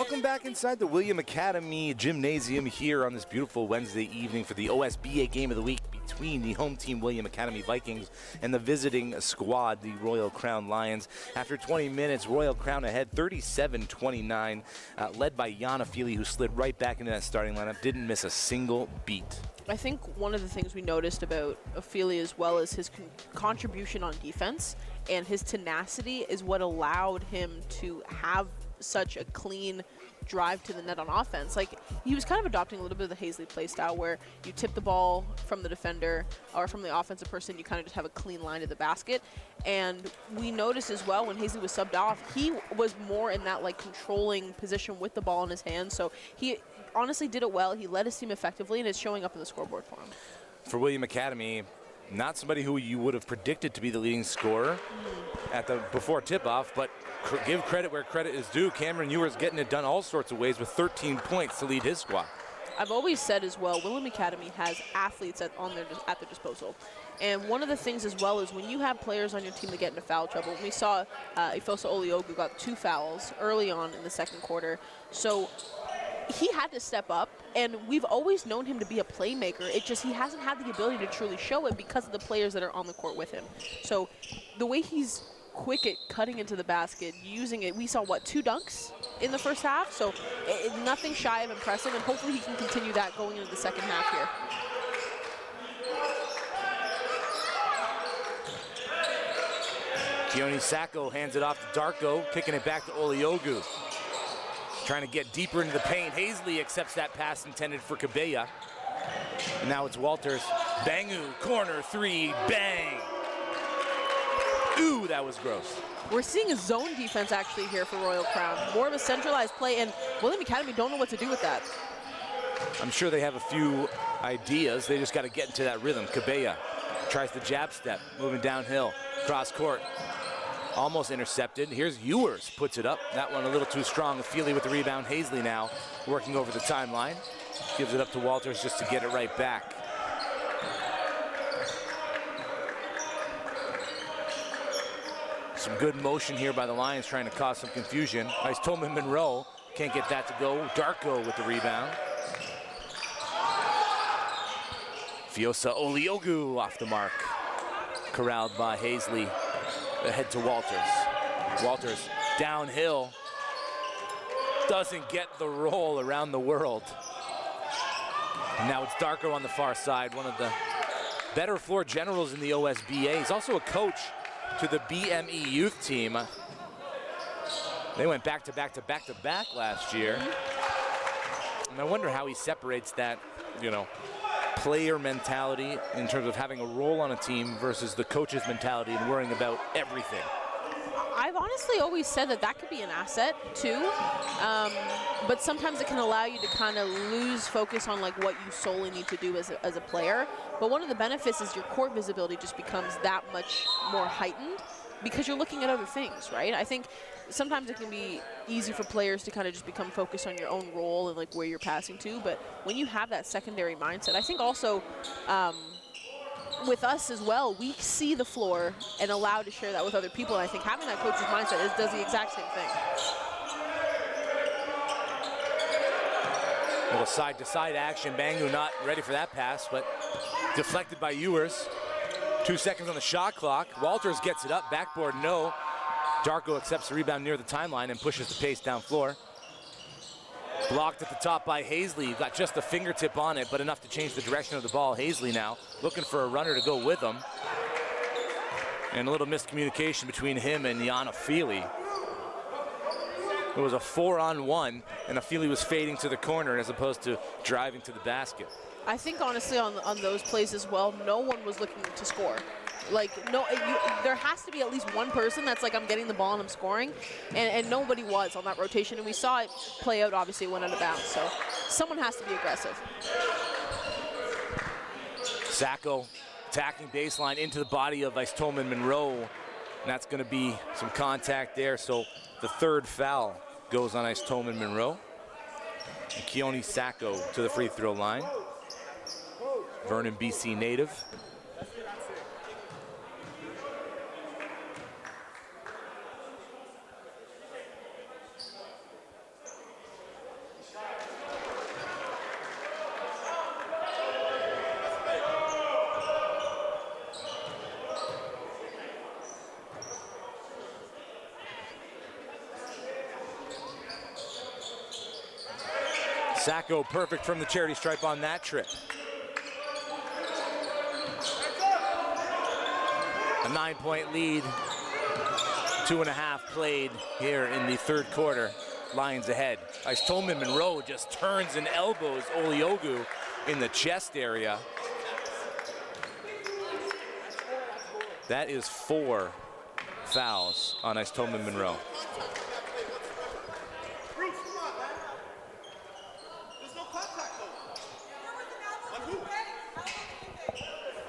Welcome back inside the William Academy Gymnasium here on this beautiful Wednesday evening for the OSBA Game of the Week between the home team William Academy Vikings and the visiting squad, the Royal Crown Lions. After 20 minutes, Royal Crown ahead 37-29, led by Yana Feely, who slid right back into that starting lineup, didn't miss a single beat. I think one of the things we noticed about Ophelia as well is his contribution on defense, and his tenacity is what allowed him to have such a clean drive to the net on offense. Like, he was kind of adopting a little bit of the Hazley play style where you tip the ball from the defender or from the offensive person, you kind of just have a clean line to the basket. And we noticed as well when Hazley was subbed off, he was more in that like controlling position with the ball in his hands. So he honestly did it well. He led his team effectively, and it's showing up in the scoreboard for him. For William Academy, not somebody who you would have predicted to be the leading scorer at the before tip-off, but give credit where credit is due. Cameron Ewers getting it done all sorts of ways with 13 points to lead his squad. I've always said as well, William Academy has athletes at their disposal. And one of the things as well is when you have players on your team that get into foul trouble. We saw Ifosa Oliogu got 2 fouls early on in the second quarter. So he had to step up, and we've always known him to be a playmaker. It just he hasn't had the ability to truly show it because of the players that are on the court with him. So the way he's quick at cutting into the basket, using it, we saw, what, 2 dunks in the first half? So nothing shy of impressive, and hopefully he can continue that going into the second half here. Keone Sacco hands it off to Darko, kicking it back to Oliogu. Trying to get deeper into the paint. Hazley accepts that pass intended for Kabeya. And now it's Walters. Bangu, corner 3, bang! Ooh, that was gross. We're seeing a zone defense actually here for Royal Crown. More of a centralized play, and William Academy don't know what to do with that. I'm sure they have a few ideas. They just got to get into that rhythm. Kabeya tries the jab step, moving downhill, cross court. Almost intercepted. Here's Ewers, puts it up. That one a little too strong. Feely with the rebound. Hazley now working over the timeline. Gives it up to Walters just to get it right back. Some good motion here by the Lions trying to cause some confusion. Nice Tolman Monroe. Can't get that to go. Darko with the rebound. Fiosa Oliogu off the mark. Corralled by Hazley. Ahead to Walters. Walters downhill. Doesn't get the roll around the world. And now it's Darko on the far side, one of the better floor generals in the OSBA. He's also a coach to the BME youth team. They went back to back to back to back last year. And I wonder how he separates that, you know, player mentality in terms of having a role on a team versus the coach's mentality and worrying about everything. I've honestly always said that that could be an asset too, but sometimes it can allow you to kind of lose focus on like what you solely need to do as a player. But one of the benefits is your court visibility just becomes that much more heightened because you're looking at other things, right? I think sometimes it can be easy for players to kind of just become focused on your own role and like where you're passing to. But when you have that secondary mindset, I think also with us as well, we see the floor and allow to share that with other people. And I think having that coach's mindset does the exact same thing. Little side-to-side action. Bangu not ready for that pass, but deflected by Ewers. 2 seconds on the shot clock. Walters gets it up, backboard no. Darko accepts the rebound near the timeline and pushes the pace down floor. Blocked at the top by Hazley. Got just a fingertip on it, but enough to change the direction of the ball. Hazley now looking for a runner to go with him. And a little miscommunication between him and Yana Feely. It was a 4-on-1, and Feely was fading to the corner as opposed to driving to the basket. I think honestly on those plays as well, no one was looking to score. Like, no, there has to be at least one person that's like, I'm getting the ball and I'm scoring, and nobody was on that rotation, and we saw it play out. Obviously it went out of bounds, so someone has to be aggressive. Sacco attacking baseline into the body of Ice Tolman Monroe, and that's going to be some contact there, so the 3rd foul goes on Ice Tolman Monroe. And Keone Sacco to the free throw line. Vernon, BC native. Sacco perfect from the charity stripe on that trip. A 9-point lead, 2.5 played here in the third quarter. Lions ahead. Ice Tolman Monroe just turns and elbows Oliogu in the chest area. That is 4 fouls on Ice Tolman Monroe.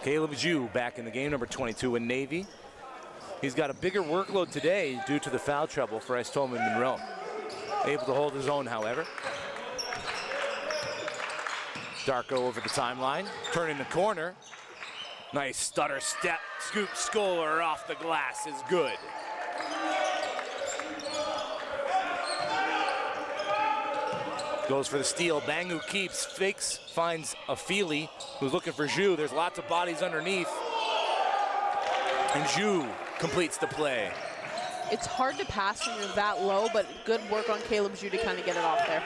Caleb Jew back in the game, number 22 in Navy. He's got a bigger workload today due to the foul trouble for Ice Tolman Monroe. Able to hold his own, however. Darko over the timeline, turning the corner. Nice stutter step, scoop scorer off the glass is good. Goes for the steal, Bangu keeps, fakes, finds Afili, who's looking for Zhu. There's lots of bodies underneath. And Zhu completes the play. It's hard to pass when you're that low, but good work on Caleb Zhu to kind of get it off there.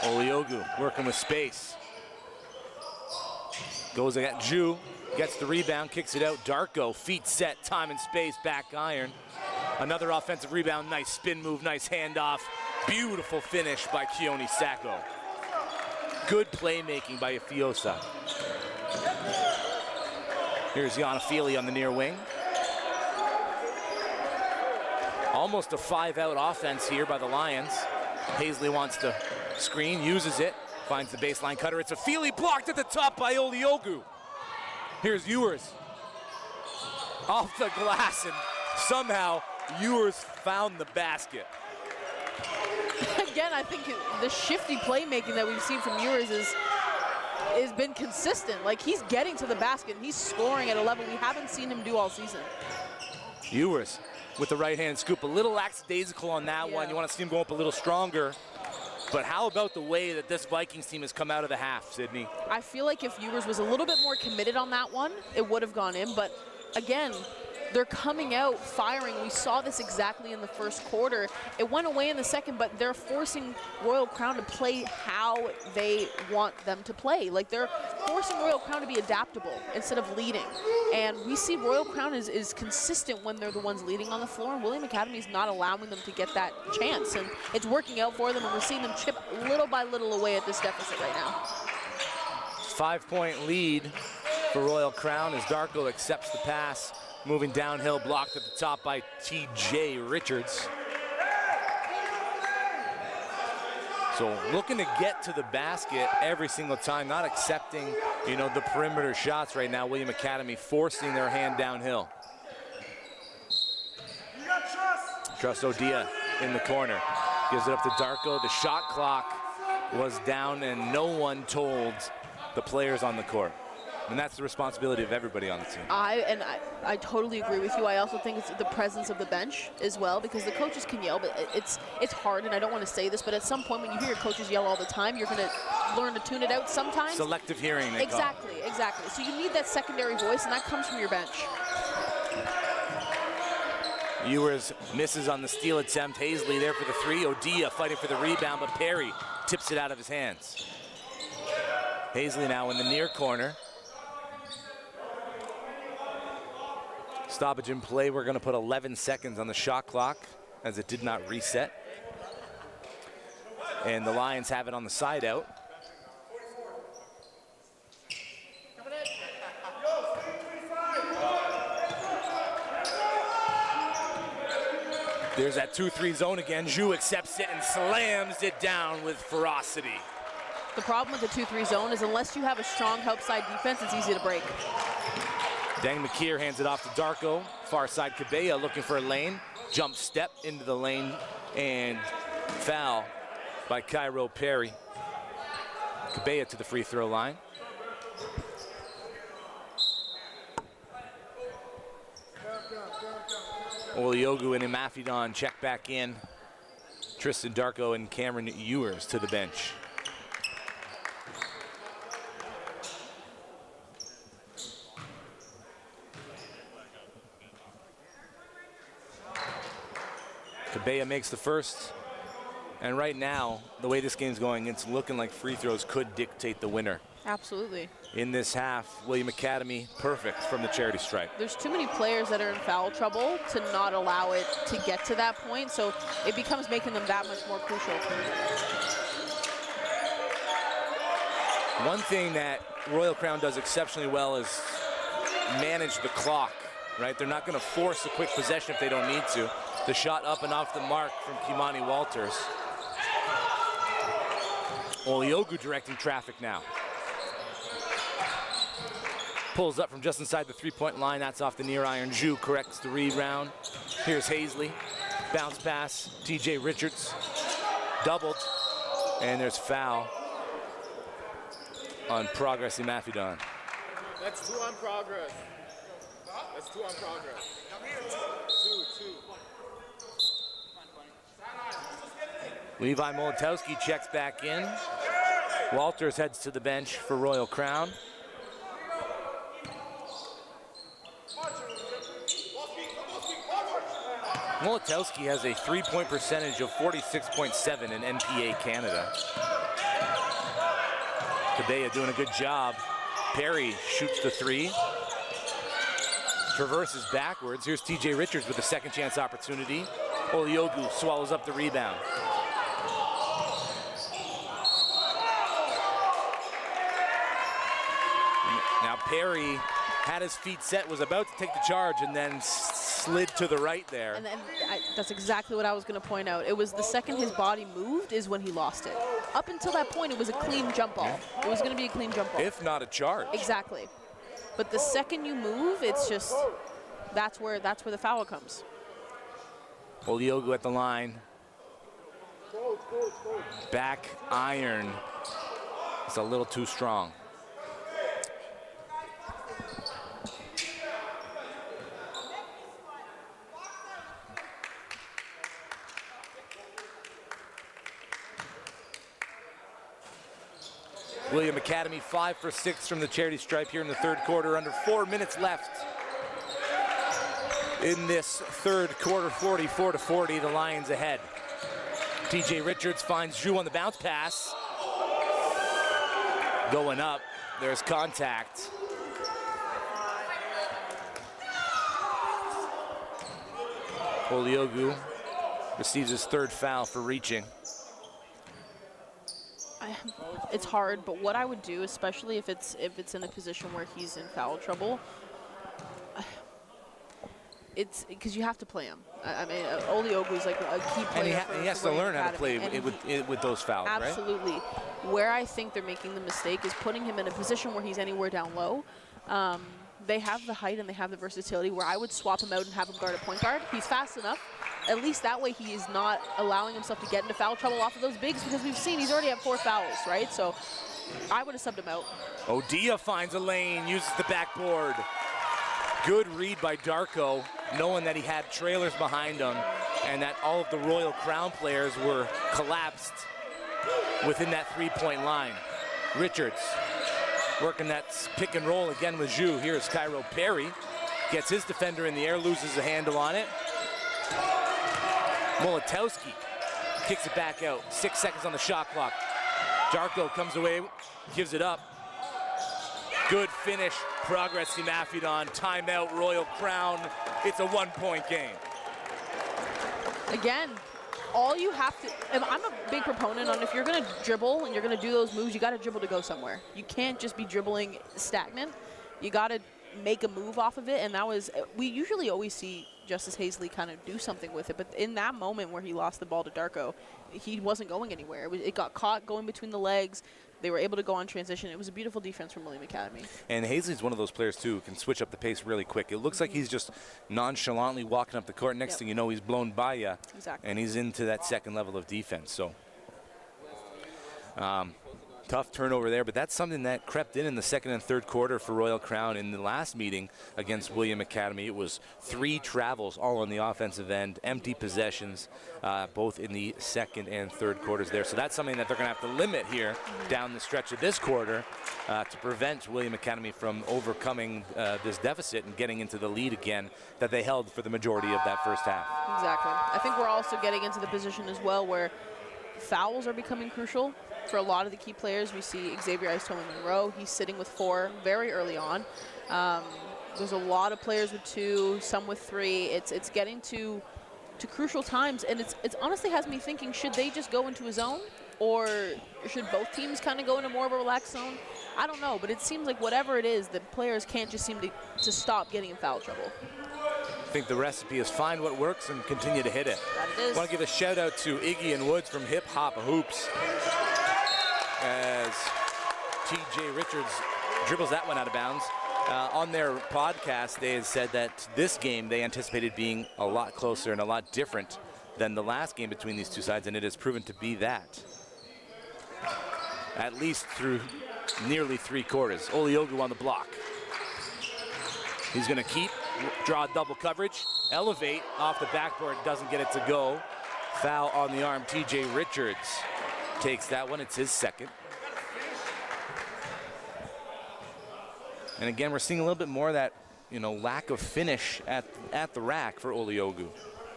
Oliogu working with space. Goes at Zhu, gets the rebound, kicks it out. Darko, feet set, time and space, back iron. Another offensive rebound, nice spin move, nice handoff. Beautiful finish by Keone Sacco. Good playmaking by Ifiosa. Here's Yana Feely on the near wing. Almost a 5-out offense here by the Lions. Paisley wants to screen, uses it, finds the baseline cutter. It's a Feely blocked at the top by Oliogu. Here's Ewers. Off the glass, and somehow Ewers found the basket. Again, I think the shifty playmaking that we've seen from Ewers has been consistent. Like, he's getting to the basket and he's scoring at a level we haven't seen him do all season. Ewers with the right-hand scoop, a little lackadaisical on that one. You want to see him go up a little stronger. But how about the way that this Vikings team has come out of the half, Sydney? I feel like if Ewers was a little bit more committed on that one, it would have gone in. But again, they're coming out firing. We saw this exactly in the first quarter. It went away in the second, but they're forcing Royal Crown to play how they want them to play. Like, they're forcing Royal Crown to be adaptable instead of leading. And we see Royal Crown is consistent when they're the ones leading on the floor, and William Academy is not allowing them to get that chance. And it's working out for them, and we're seeing them chip little by little away at this deficit right now. 5-point lead for Royal Crown as Darko accepts the pass. Moving downhill, blocked at the top by T.J. Richards. So looking to get to the basket every single time, not accepting, the perimeter shots right now. William Academy forcing their hand downhill. Trust Odia in the corner. Gives it up to Darko. The shot clock was down and no one told the players on the court. And that's the responsibility of everybody on the team. I totally agree with you. I also think it's the presence of the bench as well, because the coaches can yell, but it's hard, and I don't want to say this, but at some point when you hear your coaches yell all the time, you're going to learn to tune it out sometimes. Selective hearing, they Exactly. So you need that secondary voice, and that comes from your bench. Ewers misses on the steal attempt. Hazley there for the three. Odia fighting for the rebound, but Perry tips it out of his hands. Hazley now in the near corner. Stoppage in play. We're going to put 11 seconds on the shot clock as it did not reset. And the Lions have it on the side out. There's that 2-3 zone again. Zhu accepts it and slams it down with ferocity. The problem with the 2-3 zone is unless you have a strong help side defense, it's easy to break. Dang McKeer hands it off to Darko. Far side Cabella looking for a lane. Jump step into the lane and foul by Cairo Perry. Cabella to the free throw line. Oliogu and Imafidon check back in. Tristan Darko and Cameron Ewers to the bench. Cabella makes the first. And right now, the way this game's going, it's looking like free throws could dictate the winner. Absolutely. In this half, William Academy, perfect from the charity stripe. There's too many players that are in foul trouble to not allow it to get to that point, so it becomes making them that much more crucial. One thing that Royal Crown does exceptionally well is manage the clock, right? They're not going to force a quick possession if they don't need to. The shot up and off the mark from Kimani Walters. Oliogu directing traffic now. Pulls up from just inside the three-point line. That's off the near iron. Zhu corrects the rebound. Here's Hazley. Bounce pass. TJ Richards. Doubled. And there's foul on Progress Imafidon. That's 2 on Progress. That's 2 on Progress. Two. Levi Molotowski checks back in. Walters heads to the bench for Royal Crown. Molotowski has a three-point percentage of 46.7 in NPA Canada. Cabella doing a good job. Perry shoots the three. Traverses backwards. Here's TJ Richards with a second chance opportunity. Oliogu swallows up the rebound. Now Perry had his feet set, was about to take the charge, and then slid to the right there. And that's exactly what I was going to point out. It was the second his body moved is when he lost it. Up until that point, it was a clean jump ball. It was going to be a clean jump ball. If not a charge. Exactly. But the second you move, it's just, that's where the foul comes. Oliogu at the line. Back iron. It's a little too strong. William Academy 5 for 6 from the charity stripe here in the third quarter. Under 4 minutes left in this third quarter. 44-40, the Lions ahead. TJ Richards finds Zhu on the bounce pass. Going up, there's contact. Oliogu receives his third foul for reaching. It's hard, but what I would do, especially if it's in a position where he's in foul trouble, it's because you have to play him. I mean, Oliogu is like a key player. And he has to learn how to play with those fouls, absolutely. right? Where I think they're making the mistake is putting him in a position where he's anywhere down low. They have the height and they have the versatility where I would swap him out and have him guard a point guard. He's fast enough. At least that way he is not allowing himself to get into foul trouble off of those bigs, because we've seen he's already had 4 fouls, right? So I would have subbed him out. Odia finds a lane, uses the backboard. Good read by Darko, knowing that he had trailers behind him and that all of the Royal Crown players were collapsed within that three-point line. Richards working that pick and roll again with Zhu. Here's Cairo Perry. Gets his defender in the air, loses a handle on it. Molotowski kicks it back out. 6 seconds on the shot clock. Darko comes away, gives it up. Good finish. Progress Imafidon. Timeout, Royal Crown. It's a 1-point game. Again, all you have to, and I'm a big proponent on if you're going to dribble and you're going to do those moves, you got to dribble to go somewhere. You can't just be dribbling stagnant. You got to make a move off of it, and that was, we usually always see Justice Hazley kind of do something with it, but in that moment where he lost the ball to Darko, he wasn't going anywhere. It got caught going between the legs. They were able to go on transition. It was a beautiful defense from William Academy. And Hazley's one of those players, too, who can switch up the pace really quick. It looks like he's just nonchalantly walking up the court. Next thing you know, he's blown by you. Exactly. And he's into that second level of defense. So Tough turnover there, but that's something that crept in the second and third quarter for Royal Crown. In the last meeting against William Academy, it was 3 travels all on the offensive end, empty possessions, both in the second and third quarters there. So that's something that they're going to have to limit here down the stretch of this quarter to prevent William Academy from overcoming this deficit and getting into the lead again that they held for the majority of that first half. Exactly. I think we're also getting into the position as well where fouls are becoming crucial for a lot of the key players. We see Xavier Ice-Tolman-Monroe. He's sitting with 4 very early on. There's a lot of players with 2, some with 3. It's getting to crucial times, and it's honestly has me thinking, should they just go into a zone, or should both teams kind of go into more of a relaxed zone? I don't know, but it seems like whatever it is, the players can't just seem to stop getting in foul trouble. I think the recipe is find what works and continue to hit it. That it is. I want to give a shout out to Iggy and Woods from Hip Hop Hoops as TJ Richards dribbles that one out of bounds. On their podcast, they had said that this game they anticipated being a lot closer and a lot different than the last game between these two sides, and it has proven to be that. At least through nearly 3 quarters. Oliogu on the block. He's going to draw double coverage, elevate off the backboard, doesn't get it to go. Foul on the arm. TJ Richards takes that one. It's his second. And again, we're seeing a little bit more of that, lack of finish at the rack for Oliogu,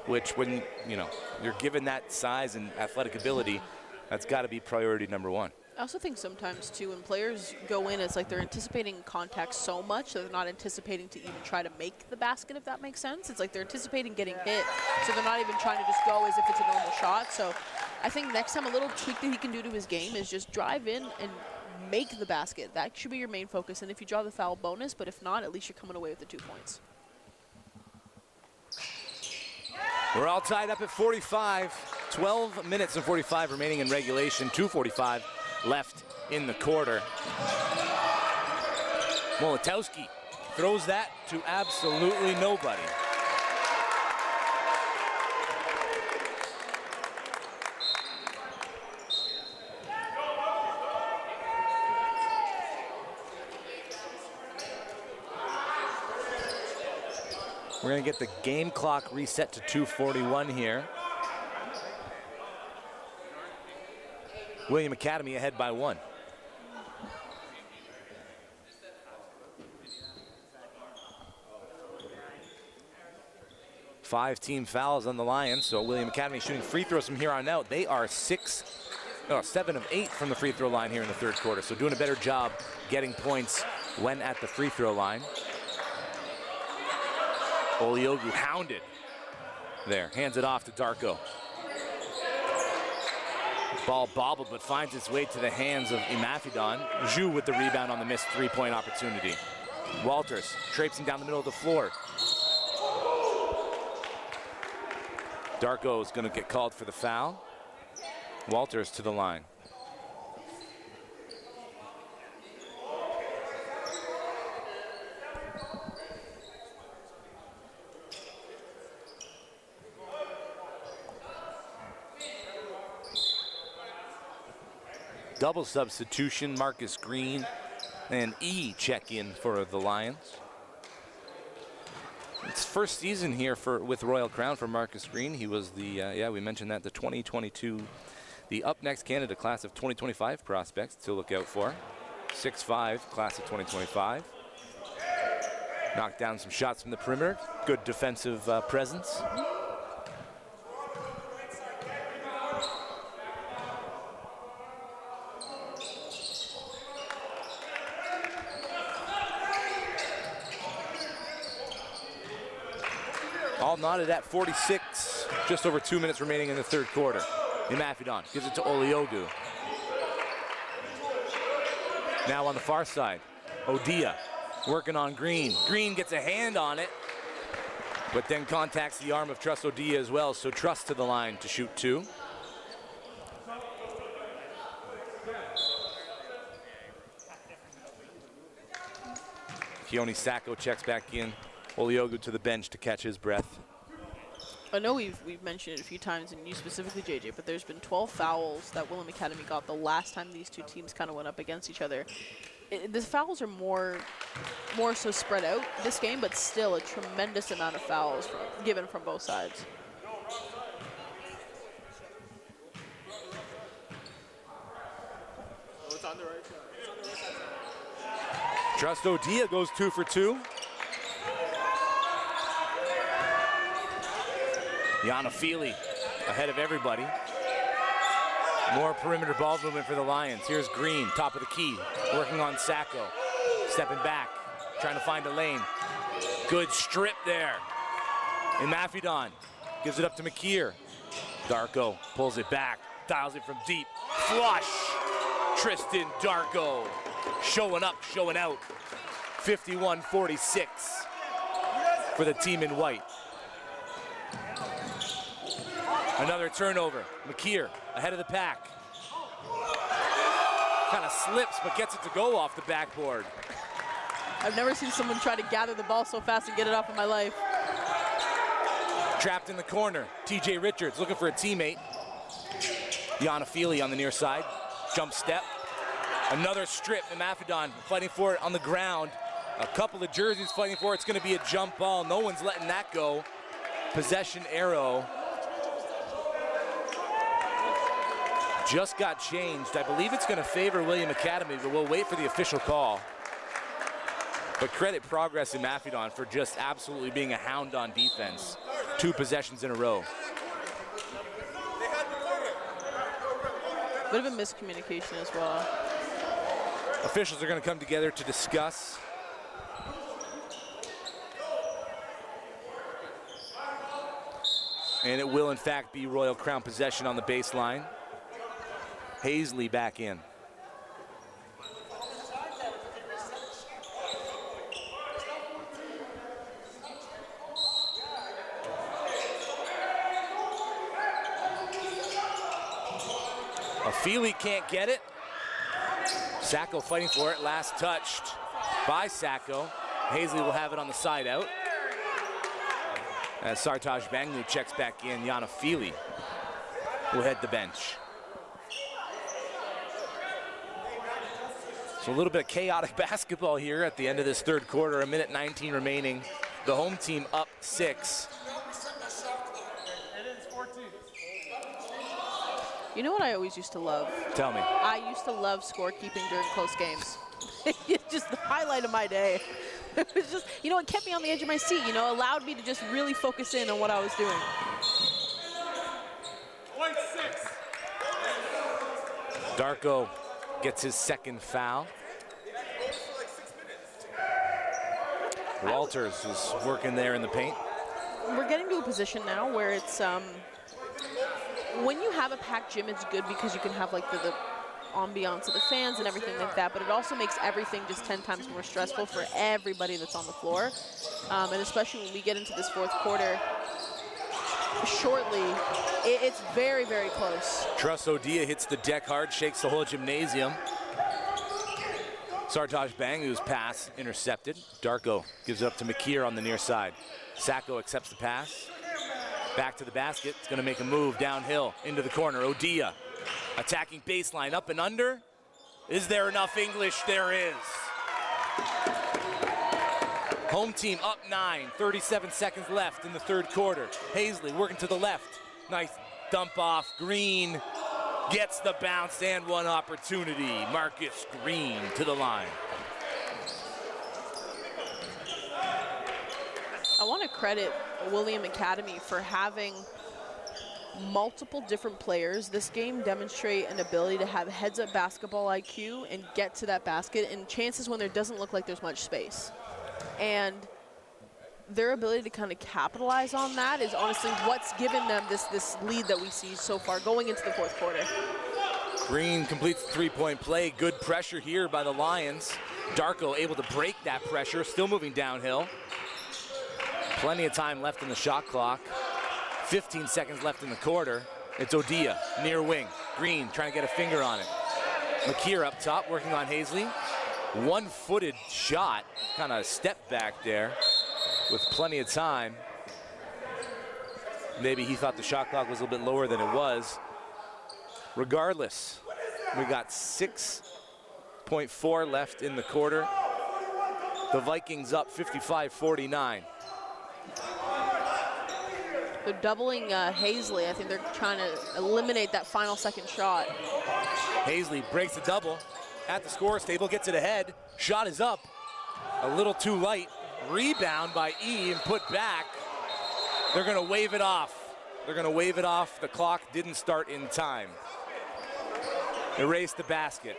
which when, you're given that size and athletic ability, that's got to be priority number 1. I also think sometimes, too, when players go in, it's like they're anticipating contact so much that they're not anticipating to even try to make the basket, if that makes sense. It's like they're anticipating getting hit, so they're not even trying to just go as if it's a normal shot. So I think next time a little tweak that he can do to his game is just drive in and make the basket. That should be your main focus. And if you draw the foul, bonus, but if not, at least you're coming away with the 2 points. We're all tied up at 45. 12 minutes and 45 remaining in regulation. 2:45 left in the quarter. Molotowski throws that to absolutely nobody. We're going to get the game clock reset to 2:41 here. William Academy ahead by 1. Five team fouls on the Lions, so William Academy shooting free throws from here on out. They are 7 of 8 from the free throw line here in the third quarter, so doing a better job getting points when at the free throw line. Oliogu hounded there, hands it off to Darko. Ball bobbled, but finds its way to the hands of Imafidon. Zhu with the rebound on the missed 3-point opportunity. Walters traipsing down the middle of the floor. Darko is going to get called for the foul. Walters to the line. Double substitution, Marcus Green and E check in for the Lions. It's first season here with Royal Crown for Marcus Green. He was the, we mentioned that, the 2022, the Up Next Canada class of 2025 prospects to look out for. 6'5", class of 2025. Knocked down some shots from the perimeter. Good defensive presence. All knotted at 46, just over 2 minutes remaining in the third quarter. Imafidon gives it to Oliogu. Now on the far side, Odia working on Green. Green gets a hand on it, but then contacts the arm of Trust Odia as well, so Trust to the line to shoot 2. Keone Sacco checks back in. Oliogu to the bench to catch his breath. I know we've mentioned it a few times, and you specifically, JJ, but there's been 12 fouls that William Academy got the last time these two teams kind of went up against each other. The fouls are more so spread out this game, but still a tremendous amount of fouls given from both sides. Oh, it's on the right side. It's on the right side. Trust Odia goes 2 for 2. Yana Feely ahead of everybody. More perimeter ball movement for the Lions. Here's Green, top of the key, working on Sacco. Stepping back, trying to find a lane. Good strip there. And Mafidon gives it up to McKeer. Darko pulls it back, dials it from deep. Flush! Tristan Darko showing up, showing out. 51-46 for the team in white. Another turnover. McKeer ahead of the pack. Kind of slips, but gets it to go off the backboard. I've never seen someone try to gather the ball so fast and get it off in my life. Trapped in the corner. TJ Richards looking for a teammate. Yana Feely on the near side. Jump step. Another strip. And Mafidon fighting for it on the ground. A couple of jerseys fighting for it. It's going to be a jump ball. No one's letting that go. Possession arrow. Just got changed. I believe it's going to favor William Academy, but we'll wait for the official call. But credit Progress and Mafidon for just absolutely being a hound on defense. 2 possessions in a row. Bit of a miscommunication as well. Officials are going to come together to discuss. And it will, in fact, be Royal Crown possession on the baseline. Hazley back in. Feely can't get it. Sacco fighting for it. Last touched by Sacco. Hazley will have it on the side out. As Sartaj Banglu checks back in, Yana Feely will head the bench. So a little bit of chaotic basketball here at the end of this third quarter. 1:19 remaining. The home team up 6. You know what I always used to love? Tell me. I used to love scorekeeping during close games. It's just the highlight of my day. It was just, you know, it kept me on the edge of my seat, you know, allowed me to just really focus in on what I was doing. White 6. Darko gets his second foul. Walters is working there in the paint. We're getting to a position now where it's, when you have a packed gym, it's good because you can have like the ambiance of the fans and everything like that, but it also makes everything just 10 times more stressful for everybody that's on the floor. And especially when we get into this fourth quarter shortly, it's very, very close. Truss Odia hits the deck hard, shakes the whole gymnasium. Sartaj Bangu's pass intercepted. Darko gives it up to McKeer on the near side. Sacco accepts the pass. Back to the basket. It's going to make a move downhill into the corner. Odia attacking baseline, up and under. Is there enough English? There is. Home team up 9, 37 seconds left in the third quarter. Hazley working to the left. Nice dump off. Green gets the bounce and one opportunity. Marcus Green to the line. I want to credit William Academy for having multiple different players this game demonstrate an ability to have heads-up basketball IQ and get to that basket in chances when there doesn't look like there's much space. And their ability to kind of capitalize on that is honestly what's given them this lead that we see so far going into the fourth quarter. Green completes the three-point play. Good pressure here by the Lions. Darko able to break that pressure, still moving downhill. Plenty of time left in the shot clock. 15 seconds left in the quarter. It's Odia, near wing. Green trying to get a finger on it. McKeer up top, working on Hazley. One-footed shot, kind of step back there with plenty of time. Maybe he thought the shot clock was a little bit lower than it was. Regardless, we got 6.4 left in the quarter. The Vikings up 55-49. They're doubling Hazley. I think they're trying to eliminate that final second shot. Hazley breaks the double at the scores table, gets it ahead. Shot is up, a little too light. Rebound by E and put back. They're gonna wave it off. They're gonna wave it off. The clock didn't start in time. Erase the basket.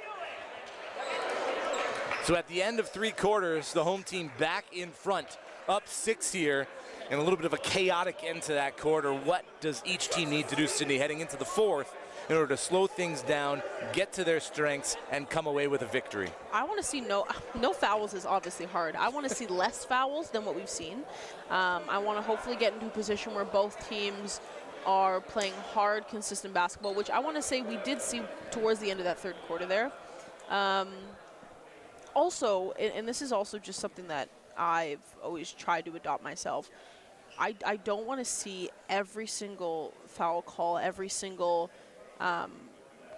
So at the end of 3 quarters, the home team back in front, up 6 here, and a little bit of a chaotic end to that quarter. What does each team need to do, Sydney, heading into the 4th in order to slow things down, get to their strengths, and come away with a victory? I want to see no fouls is obviously hard. I want to see less fouls than what we've seen. I want to hopefully get into a position where both teams are playing hard, consistent basketball, which I want to say we did see towards the end of that 3rd quarter there. Also, and this is also just something that I've always tried to adopt myself, I don't want to see every single foul call, every single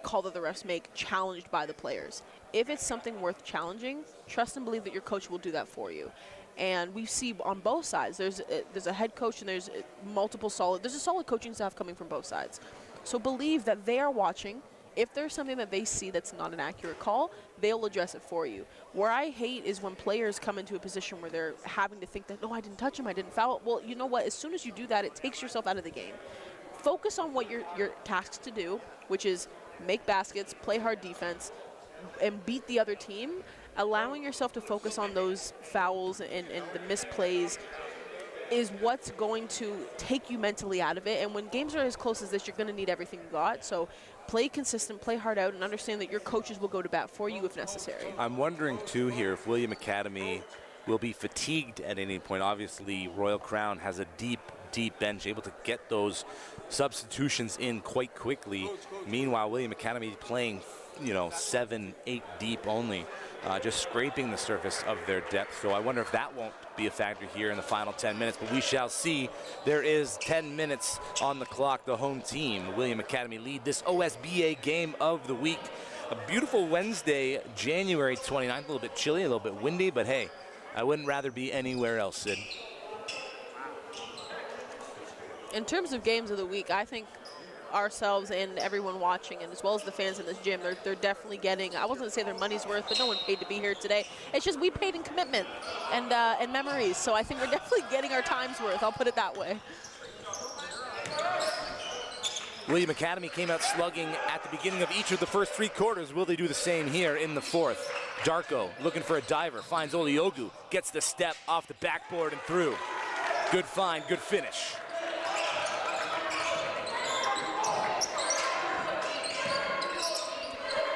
call that the refs make challenged by the players. If it's something worth challenging, trust and believe that your coach will do that for you. And we see on both sides, there's a head coach and there's a solid coaching staff coming from both sides. So believe that they are watching. If there's something that they see that's not an accurate call, they'll address it for you. Where I hate is when players come into a position where they're having to think that, no, I didn't touch him, I didn't foul. Well, you know what? As soon as you do that, it takes yourself out of the game. Focus on what you're tasked to do, which is make baskets, play hard defense, and beat the other team. Allowing yourself to focus on those fouls and the misplays is what's going to take you mentally out of it. And when games are as close as this, you're going to need everything you got. So play consistent, play hard out, and understand that your coaches will go to bat for you if necessary. I'm wondering, too, here if William Academy will be fatigued at any point. Obviously, Royal Crown has a deep bench, able to get those substitutions in quite quickly. Meanwhile, William Academy playing, 7, 8 deep only, just scraping the surface of their depth. So I wonder if that won't be a factor here in the final 10 minutes, but we shall see. There is 10 minutes on the clock. The home team, William Academy, lead this OSBA game of the week. A beautiful Wednesday, January 29th, a little bit chilly, a little bit windy, but hey, I wouldn't rather be anywhere else, Sid. In terms of games of the week, I think ourselves and everyone watching, and as well as the fans in this gym, they're definitely getting, I wasn't going to say their money's worth, but no one paid to be here today. It's just we paid in commitment and memories. So I think we're definitely getting our time's worth. I'll put it that way. William Academy came out slugging at the beginning of each of the first 3 quarters. Will they do the same here in the 4th? Darko looking for a diver, finds Oliogu, gets the step off the backboard and through. Good find, good finish.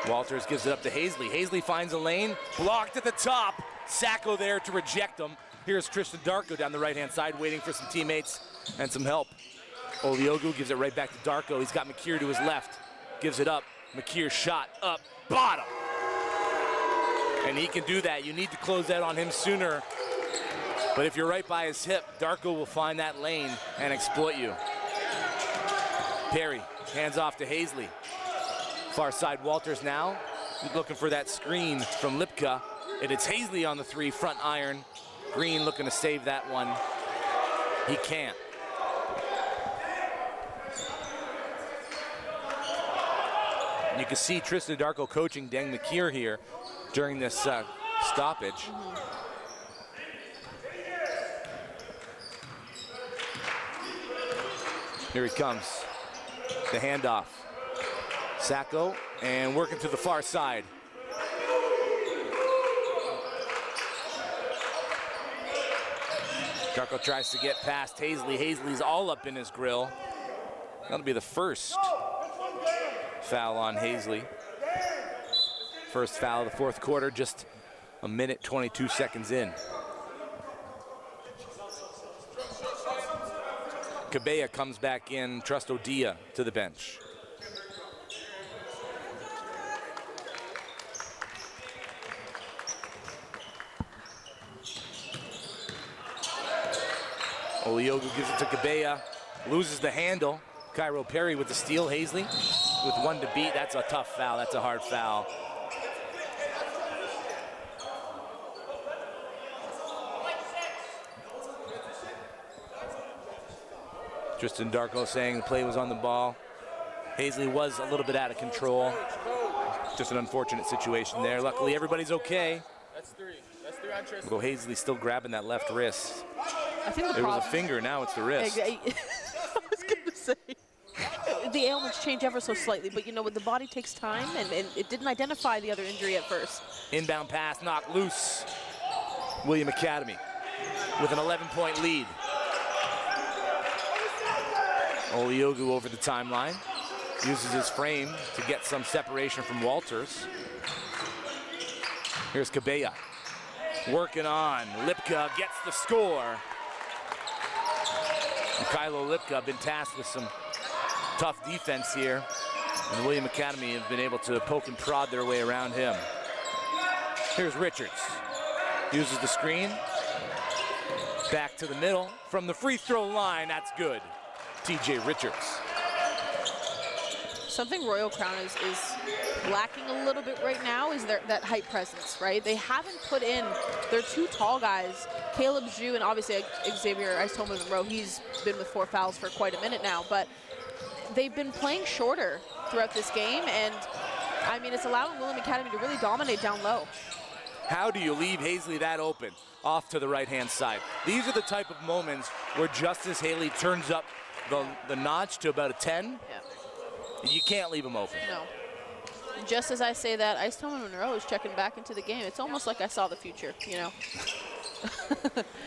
Walters gives it up to Hazley. Hazley finds a lane, blocked at the top. Sacco there to reject him. Here's Tristan Darko down the right-hand side, waiting for some teammates and some help. Oliogu gives it right back to Darko. He's got McKeer to his left. Gives it up. McKeer shot up, bottom. And he can do that. You need to close out on him sooner. But if you're right by his hip, Darko will find that lane and exploit you. Perry hands off to Hazley. Far side, Walters now looking for that screen from Lipka. And it's Hazley on the 3, front iron. Green looking to save that one. He can't. You can see Tristan Darko coaching Deng McKeer here during this stoppage. Here he comes. The handoff. Sacco, and working to the far side. Darko tries to get past Hazley. Hazley's all up in his grill. That'll be the first foul on Hazley. First foul of the 4th quarter, just a minute, 22 seconds in. Cabella comes back in, Trustodia to the bench. Oliogu gives it to Cabella. loses the handle. Cairo Perry with the steal. Hazley with one to beat. That's a tough foul. That's a hard foul. Tristan Darko saying the play was on the ball. Hazley was a little bit out of control. Just an unfortunate situation there. Luckily, everybody's okay. That's three. That's three on Tristan. Although Hazley still grabbing that left wrist. I think the There was problem. a finger, now it's the wrist. I was going to say. The ailments change ever so slightly, but you know what? The body takes time, and it didn't identify the other injury at first. Inbound pass knocked loose. William Academy with an 11-point lead. Oliogu over the timeline. Uses his frame to get some separation from Walters. Here's Cabella. Working on. Lipka gets the score. Kylo Lipka been tasked with some tough defense here. And William Academy have been able to poke and prod their way around him. Here's Richards. Uses the screen. Back to the middle. From the free throw line, that's good. TJ Richards. Something Royal Crown is lacking a little bit right now is that height presence, right? They haven't put in their two tall guys, Caleb Zhu and obviously Xavier Monroe. He's been with 4 fouls for quite a minute now, but they've been playing shorter throughout this game, and I mean, it's allowing William Academy to really dominate down low. How do you leave Hazley that open off to the right-hand side? These are the type of moments where Justice Haley turns up the notch to about a 10. Yeah. You can't leave him open. No. Just as I say that, Ice Tillman Monroe is checking back into the game. It's almost like I saw the future, you know.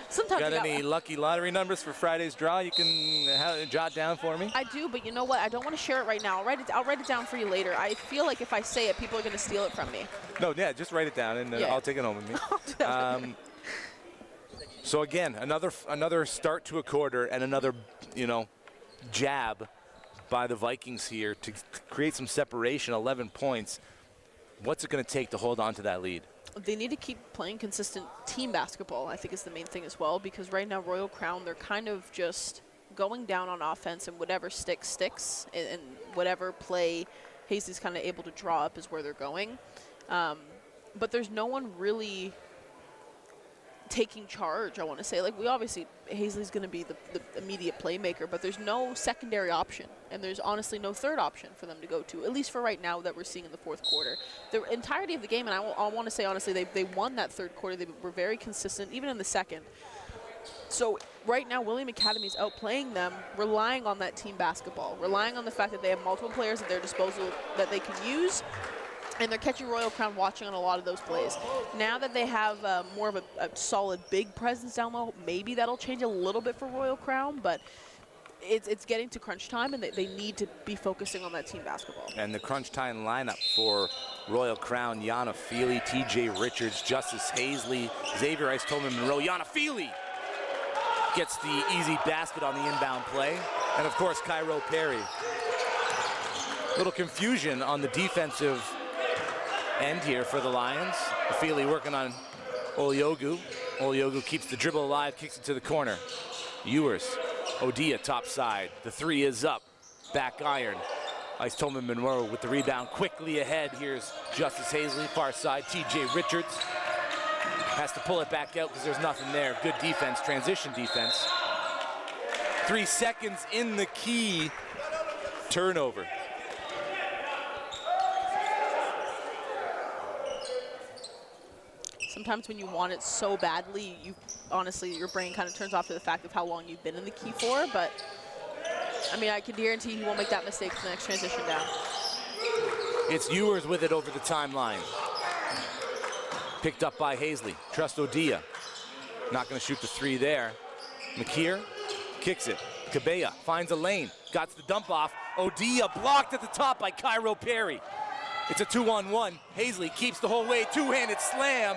Sometimes Got any lucky lottery numbers for Friday's draw you can jot down for me? I do, but you know what? I don't want to share it right now. I'll write it down for you later. I feel like if I say it, people are going to steal it from me. No, yeah, just write it down, and Yeah. I'll take it home with me. So again, another start to a quarter and another, jab by the Vikings here to create some separation, 11 points. What's it going to take to hold on to that lead? They need to keep playing consistent team basketball, I think is the main thing as well, because right now Royal Crown, they're kind of just going down on offense, and whatever sticks, and whatever play Hazley's kind of able to draw up is where they're going. But there's no one really taking charge, I want to say. Like, we obviously, Hazley's going to be the immediate playmaker, but there's no secondary option, and there's honestly no third option for them to go to, at least for right now that we're seeing in the fourth quarter. The entirety of the game, and I want to say, honestly, they won that third quarter. They were very consistent, even in the second. So right now, William Academy's outplaying them, relying on that team basketball, relying on the fact that they have multiple players at their disposal that they can use, and they're catching Royal Crown watching on a lot of those plays. Now that they have more of a solid big presence down low, maybe that'll change a little bit for Royal Crown, but it's getting to crunch time, and they need to be focusing on that team basketball. And the crunch time lineup for Royal Crown: Yana Feely, TJ Richards, Justice Hazley, Xavier Ice Tillman Monroe. Yana Feely gets the easy basket on the inbound play. And of course, Cairo Perry. Little confusion on the defensive end here for the Lions. Feely working on Oliogu. Oliogu keeps the dribble alive, kicks it to the corner. Ewers, Odia top side. The three is up. Back iron. Ice Tillman Monroe with the rebound quickly ahead. Here's Justice Hazley, far side. TJ Richards has to pull it back out because there's nothing there. Good defense, transition defense. 3 seconds in the key. Turnover. Sometimes when you want it so badly, honestly, your brain kind of turns off to the fact of how long you've been in the key for, but I mean, I can guarantee he won't make that mistake for the next transition down. It's Ewers with it over the timeline. Picked up by Hazley. Trust Odia. Not going to shoot the three there. McKeer kicks it. Cabella finds a lane. Got the dump off. Odia blocked at the top by Cairo Perry. It's a 2-on-1. Hazley keeps the whole way. Two-handed slam.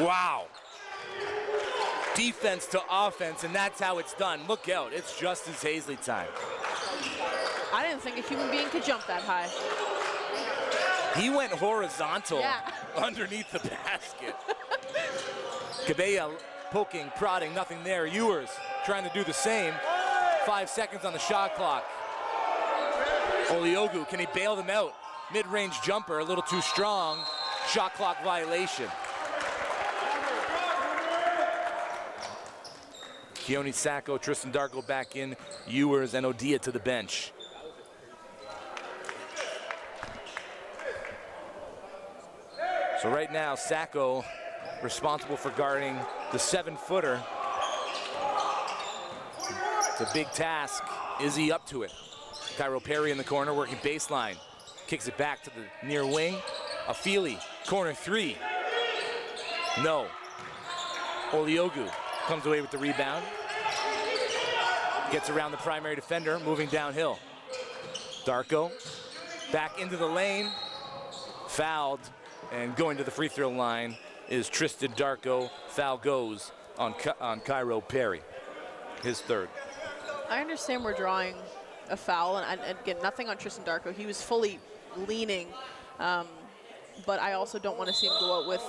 Wow. Defense to offense, and that's how it's done. Look out. It's Justice Hazley time. I didn't think a human being could jump that high. He went horizontal Yeah. underneath the basket. Cabella poking, prodding, nothing there. Ewers trying to do the same. 5 seconds on the shot clock. Oliogu, can he bail them out? Mid-range jumper, a little too strong. Shot clock violation. Keone Sacco, Tristan Darko back in. Ewers and Odia to the bench. So right now, Sacco responsible for guarding the 7-footer. It's a big task. Is he up to it? Cairo Perry in the corner, working baseline. Kicks it back to the near wing. Afili, corner 3. No. Oliogu comes away with the rebound. Gets around the primary defender, moving downhill. Darko back into the lane. Fouled, and going to the free throw line is Tristan Darko. Foul goes on Cairo Perry, his 3rd. I understand we're drawing a foul, and again, nothing on Tristan Darko. He was fully leaning, but I also don't want to see him go out with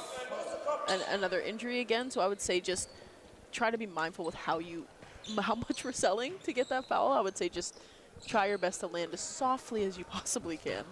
another injury again. So I would say just try to be mindful with how much we're selling to get that foul. I would say just try your best to land as softly as you possibly can.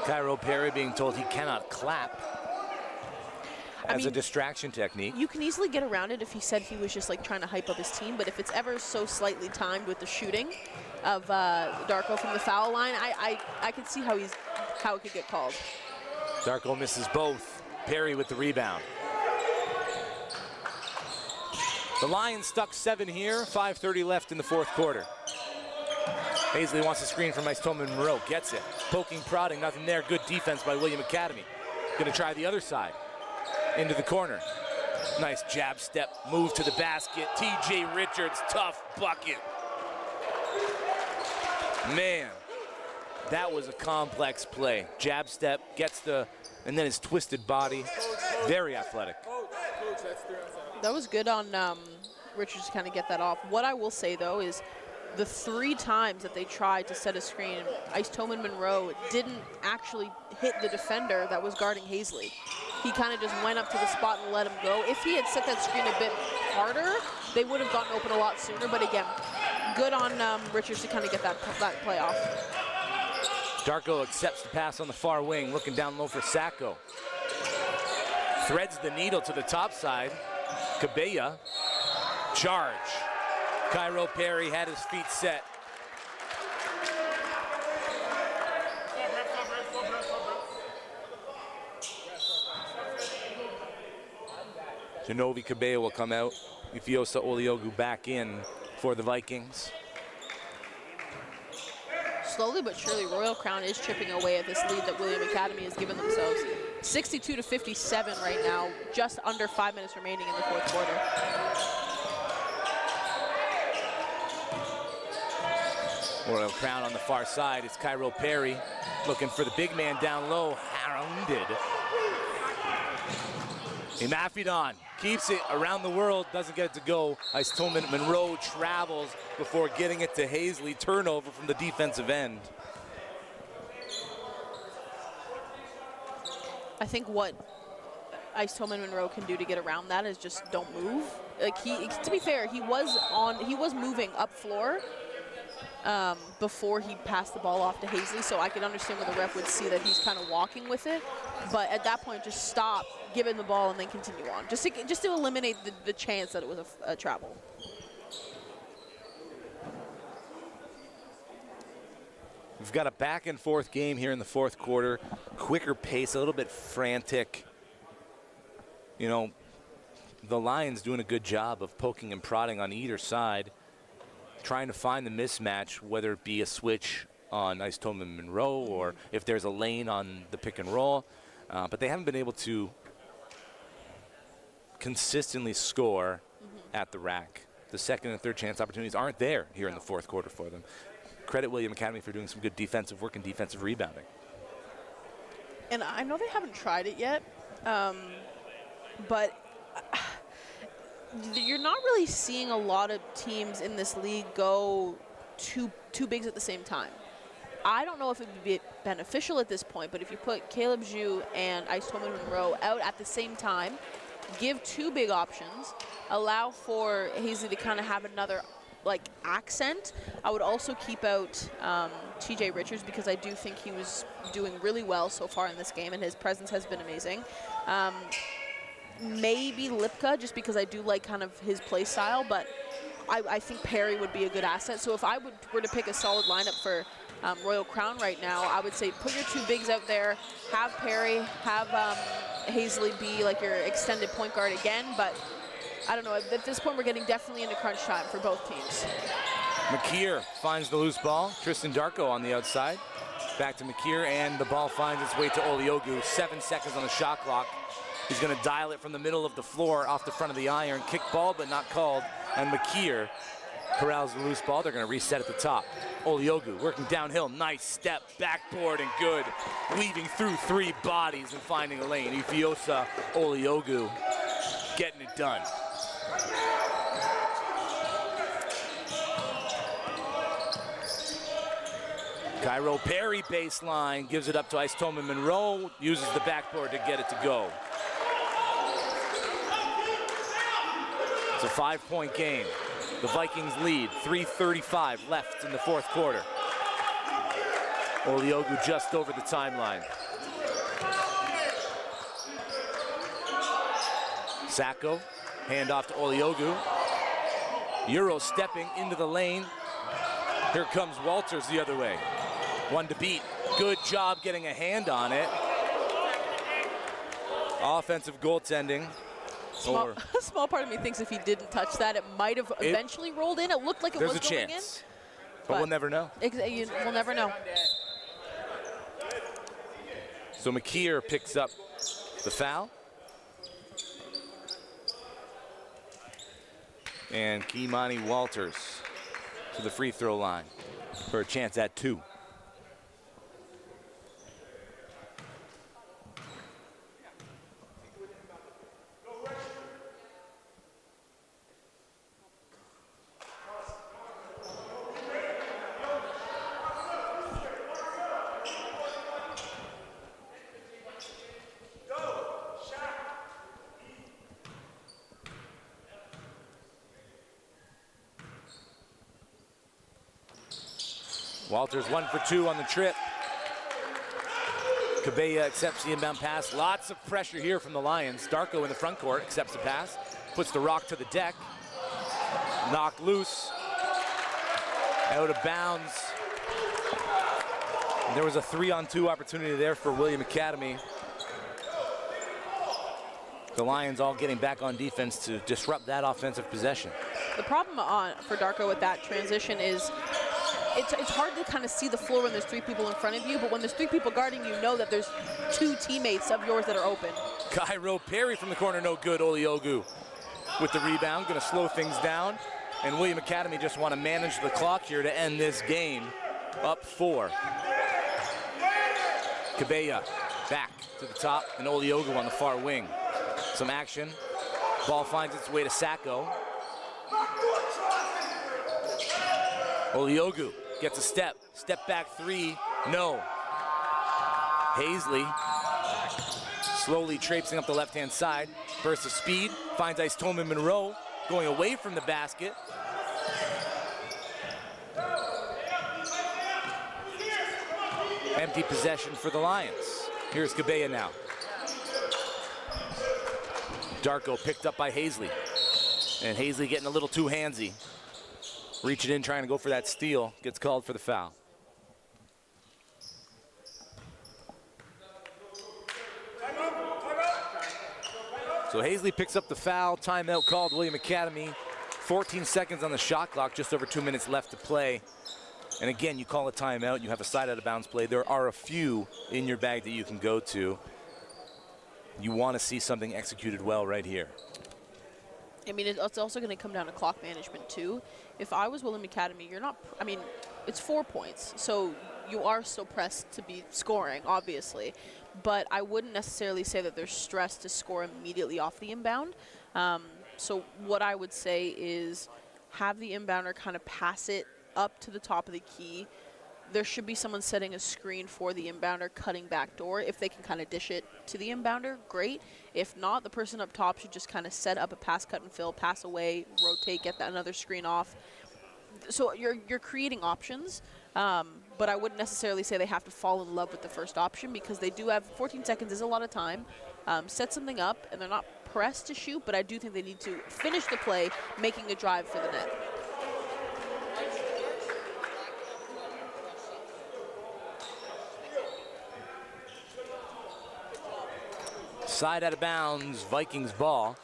Cairo Perry being told he cannot clap as a distraction technique. You can easily get around it if he said he was just like trying to hype up his team, but if it's ever so slightly timed with the shooting of Darko from the foul line, I can see how it could get called. Darko misses both. Perry with the rebound. The Lions stuck 7 here, 5:30 left in the 4th quarter. Hazley wants a screen from Ice Tolman Monroe, gets it. Poking, prodding, nothing there. Good defense by William Academy. Gonna try the other side. Into the corner. Nice jab step, move to the basket. TJ Richards, tough bucket. Man, that was a complex play. Jab step, and then his twisted body. Very athletic. That was good on Richards to kind of get that off. What I will say, though, is the 3 times that they tried to set a screen, Ice Tolman Monroe didn't actually hit the defender that was guarding Hazley. He kind of just went up to the spot and let him go. If he had set that screen a bit harder, they would have gotten open a lot sooner. But again, good on Richards to kind of get that play off. Darko accepts the pass on the far wing, looking down low for Sacco. Threads the needle to the top side. Cabella, charge. Cairo Perry had his feet set. Genovi Cabella will come out. Ifeosa Oliogu back in for the Vikings. Slowly but surely, Royal Crown is chipping away at this lead that William Academy has given themselves. 62-57 right now, just under 5 minutes remaining in the 4th quarter. Royal Crown on the far side. It's Cairo Perry looking for the big man down low. Hounded. Imafidon keeps it around the world, doesn't get it to go. Ice Tolman Monroe travels before getting it to Hazley. Turnover from the defensive end. I think what Ice Tolman Monroe can do to get around that is just don't move. Like to be fair, he was moving up floor before he passed the ball off to Hazley, so I could understand where the ref would see that he's kind of walking with it. But at that point, just stop, give him the ball, and then continue on, just to eliminate the chance that it was a travel. We've got a back and forth game here in the 4th quarter. Quicker pace, a little bit frantic. You know, the Lions doing a good job of poking and prodding on either side, trying to find the mismatch, whether it be a switch on Ice Tolman Monroe or if there's a lane on the pick and roll. But they haven't been able to consistently score at the rack. The second and third chance opportunities aren't there here in the 4th quarter for them. Credit William Academy for doing some good defensive work and defensive rebounding. And I know they haven't tried it yet, But you're not really seeing a lot of teams in this league go two bigs at the same time. I don't know if it would be beneficial at this point, but if you put Caleb Jus and Ice Tolman Monroe out at the same time, give 2 big options, allow for Hazley to kind of have another accent. I would also keep out TJ Richards because I do think he was doing really well so far in this game, and his presence has been amazing. Maybe Lipka, just because I do like kind of his play style, but I think Perry would be a good asset. So if I were to pick a solid lineup for Royal Crown right now, I would say put your 2 bigs out there, have Perry, have Hazley be like your extended point guard again, but I don't know, at this point we're getting definitely into crunch time for both teams. McKeer finds the loose ball. Tristan Darko on the outside. Back to McKeer, and the ball finds its way to Oliogu. 7 seconds on the shot clock. He's gonna dial it from the middle of the floor off the front of the iron. Kick ball, but not called. And McKeer corrals the loose ball. They're gonna reset at the top. Oliogu working downhill. Nice step, backboard, and good. Weaving through 3 bodies and finding a lane. Ifeosa Oliogu getting it done. Cairo Perry baseline, gives it up to Ice Tolman Monroe, uses the backboard to get it to go. It's a 5-point game. The Vikings lead, 3:35 left in the 4th quarter. Oliogu just over the timeline. Sacco, handoff to Oliogu. Euro stepping into the lane. Here comes Walters the other way. 1 to beat. Good job getting a hand on it. Offensive goaltending. Small part of me thinks if he didn't touch that, it might have eventually rolled in. It looked like it was going in. There's a chance, but we'll never know. We'll never know. So McKeer picks up the foul. And Kimani Walters to the free throw line for a chance at 2. Walters 1 for 2 on the trip. Cabella accepts the inbound pass. Lots of pressure here from the Lions. Darko in the front court accepts the pass, puts the rock to the deck. Knocked loose. Out of bounds. And there was a 3-on-2 opportunity there for William Academy. The Lions all getting back on defense to disrupt that offensive possession. The problem for Darko with that transition is it's hard to kind of see the floor when there's 3 people in front of you, but when there's 3 people guarding you, know that there's 2 teammates of yours that are open. Cairo Perry from the corner, no good. Oliogu with the rebound, gonna slow things down. And William Academy just want to manage the clock here to end this game. Up 4. Cabella back to the top, and Oliogu on the far wing. Some action. Ball finds its way to Sacco. Oliogu gets a step back 3, no. Hazley slowly traipsing up the left-hand side. Burst of speed, finds Ice Tolman Monroe, going away from the basket. Empty possession for the Lions. Here's Cabella now. Darko picked up by Hazley. And Hazley getting a little too handsy. Reaching in, trying to go for that steal. Gets called for the foul. So Hazley picks up the foul. Timeout called William Academy. 14 seconds on the shot clock. Just over 2 minutes left to play. And again, you call a timeout. You have a side out of bounds play. There are a few in your bag that you can go to. You want to see something executed well right here. I mean, it's also going to come down to clock management, too. If I was William Academy, you're not, I mean, it's 4 points. So you are so pressed to be scoring, obviously. But I wouldn't necessarily say that they're stressed to score immediately off the inbound. So what I would say is have the inbounder kind of pass it up to the top of the key. There should be someone setting a screen for the inbounder, cutting back door. If they can kind of dish it to the inbounder, great. If not, the person up top should just kind of set up a pass, cut, and fill, pass away, rotate, get that another screen off. So you're creating options, but I wouldn't necessarily say they have to fall in love with the first option, because they do have 14 seconds is a lot of time. Set something up, and they're not pressed to shoot, but I do think they need to finish the play, making a drive for the net. Side out of bounds, Vikings ball.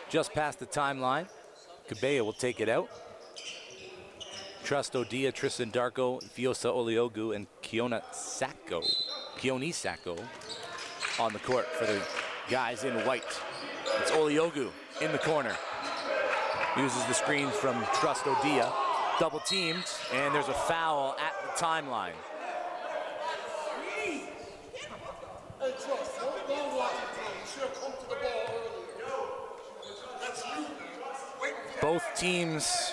Just past the timeline. Cabella will take it out. Trust Odia, Tristan Darko, Fiosa Oliogu, and Keone Sacco on the court for the guys in white. It's Oliogu in the corner. Uses the screen from Trust Odia. Double teamed, and there's a foul at the timeline. Both teams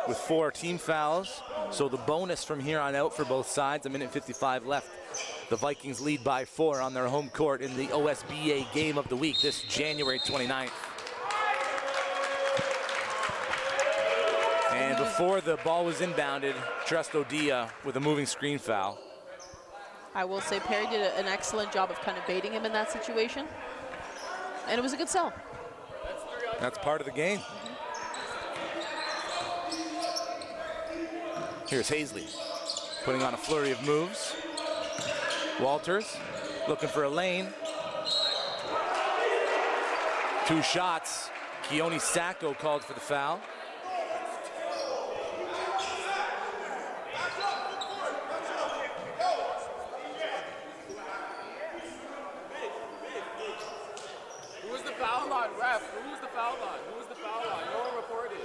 with 4 team fouls, so the bonus from here on out for both sides. 1:55 left. The Vikings lead by 4 on their home court in the OSBA game of the week this January 29th. And before the ball was inbounded, Trust Odia with a moving screen foul. I will say Perry did an excellent job of kind of baiting him in that situation, and it was a good sell. That's part of the game. Here's Hazley, putting on a flurry of moves. Walters looking for a lane. 2 shots. Keone Sacco called for the foul. Who was the foul line, ref? Who was the foul line? Who was the foul line? No one reported.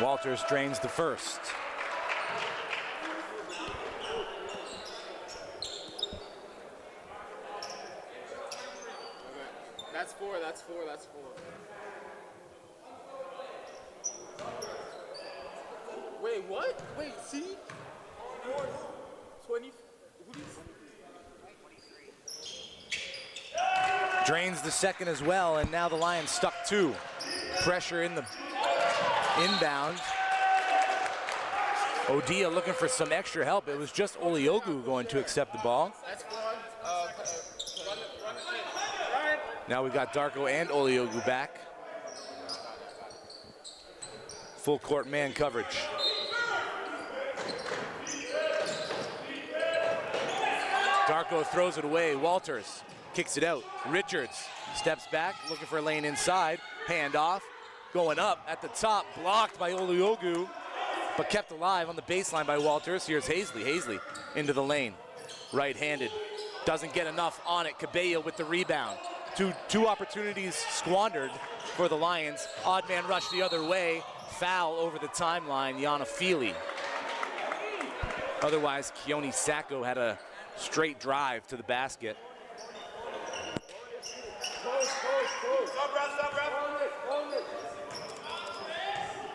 Walters drains the first. That's 4, that's 4, that's 4. Wait, what? Wait, see? 20, who do you see? Drains the second as well, and now the Lions stuck 2. Pressure in the inbound. Odia looking for some extra help. It was just Oliogu going to accept the ball. That's 4. Now we've got Darko and Oliogu back. Full court man coverage. Darko throws it away. Walters kicks it out. Richards steps back, looking for a lane inside. Hand off. Going up at the top, blocked by Oliogu, but kept alive on the baseline by Walters. Here's Hazley. Hazley into the lane. Right-handed. Doesn't get enough on it. Cabello with the rebound. Two opportunities squandered for the Lions. Odd man rush the other way. Foul over the timeline. Yana Feely. Otherwise, Keone Sacco had a straight drive to the basket.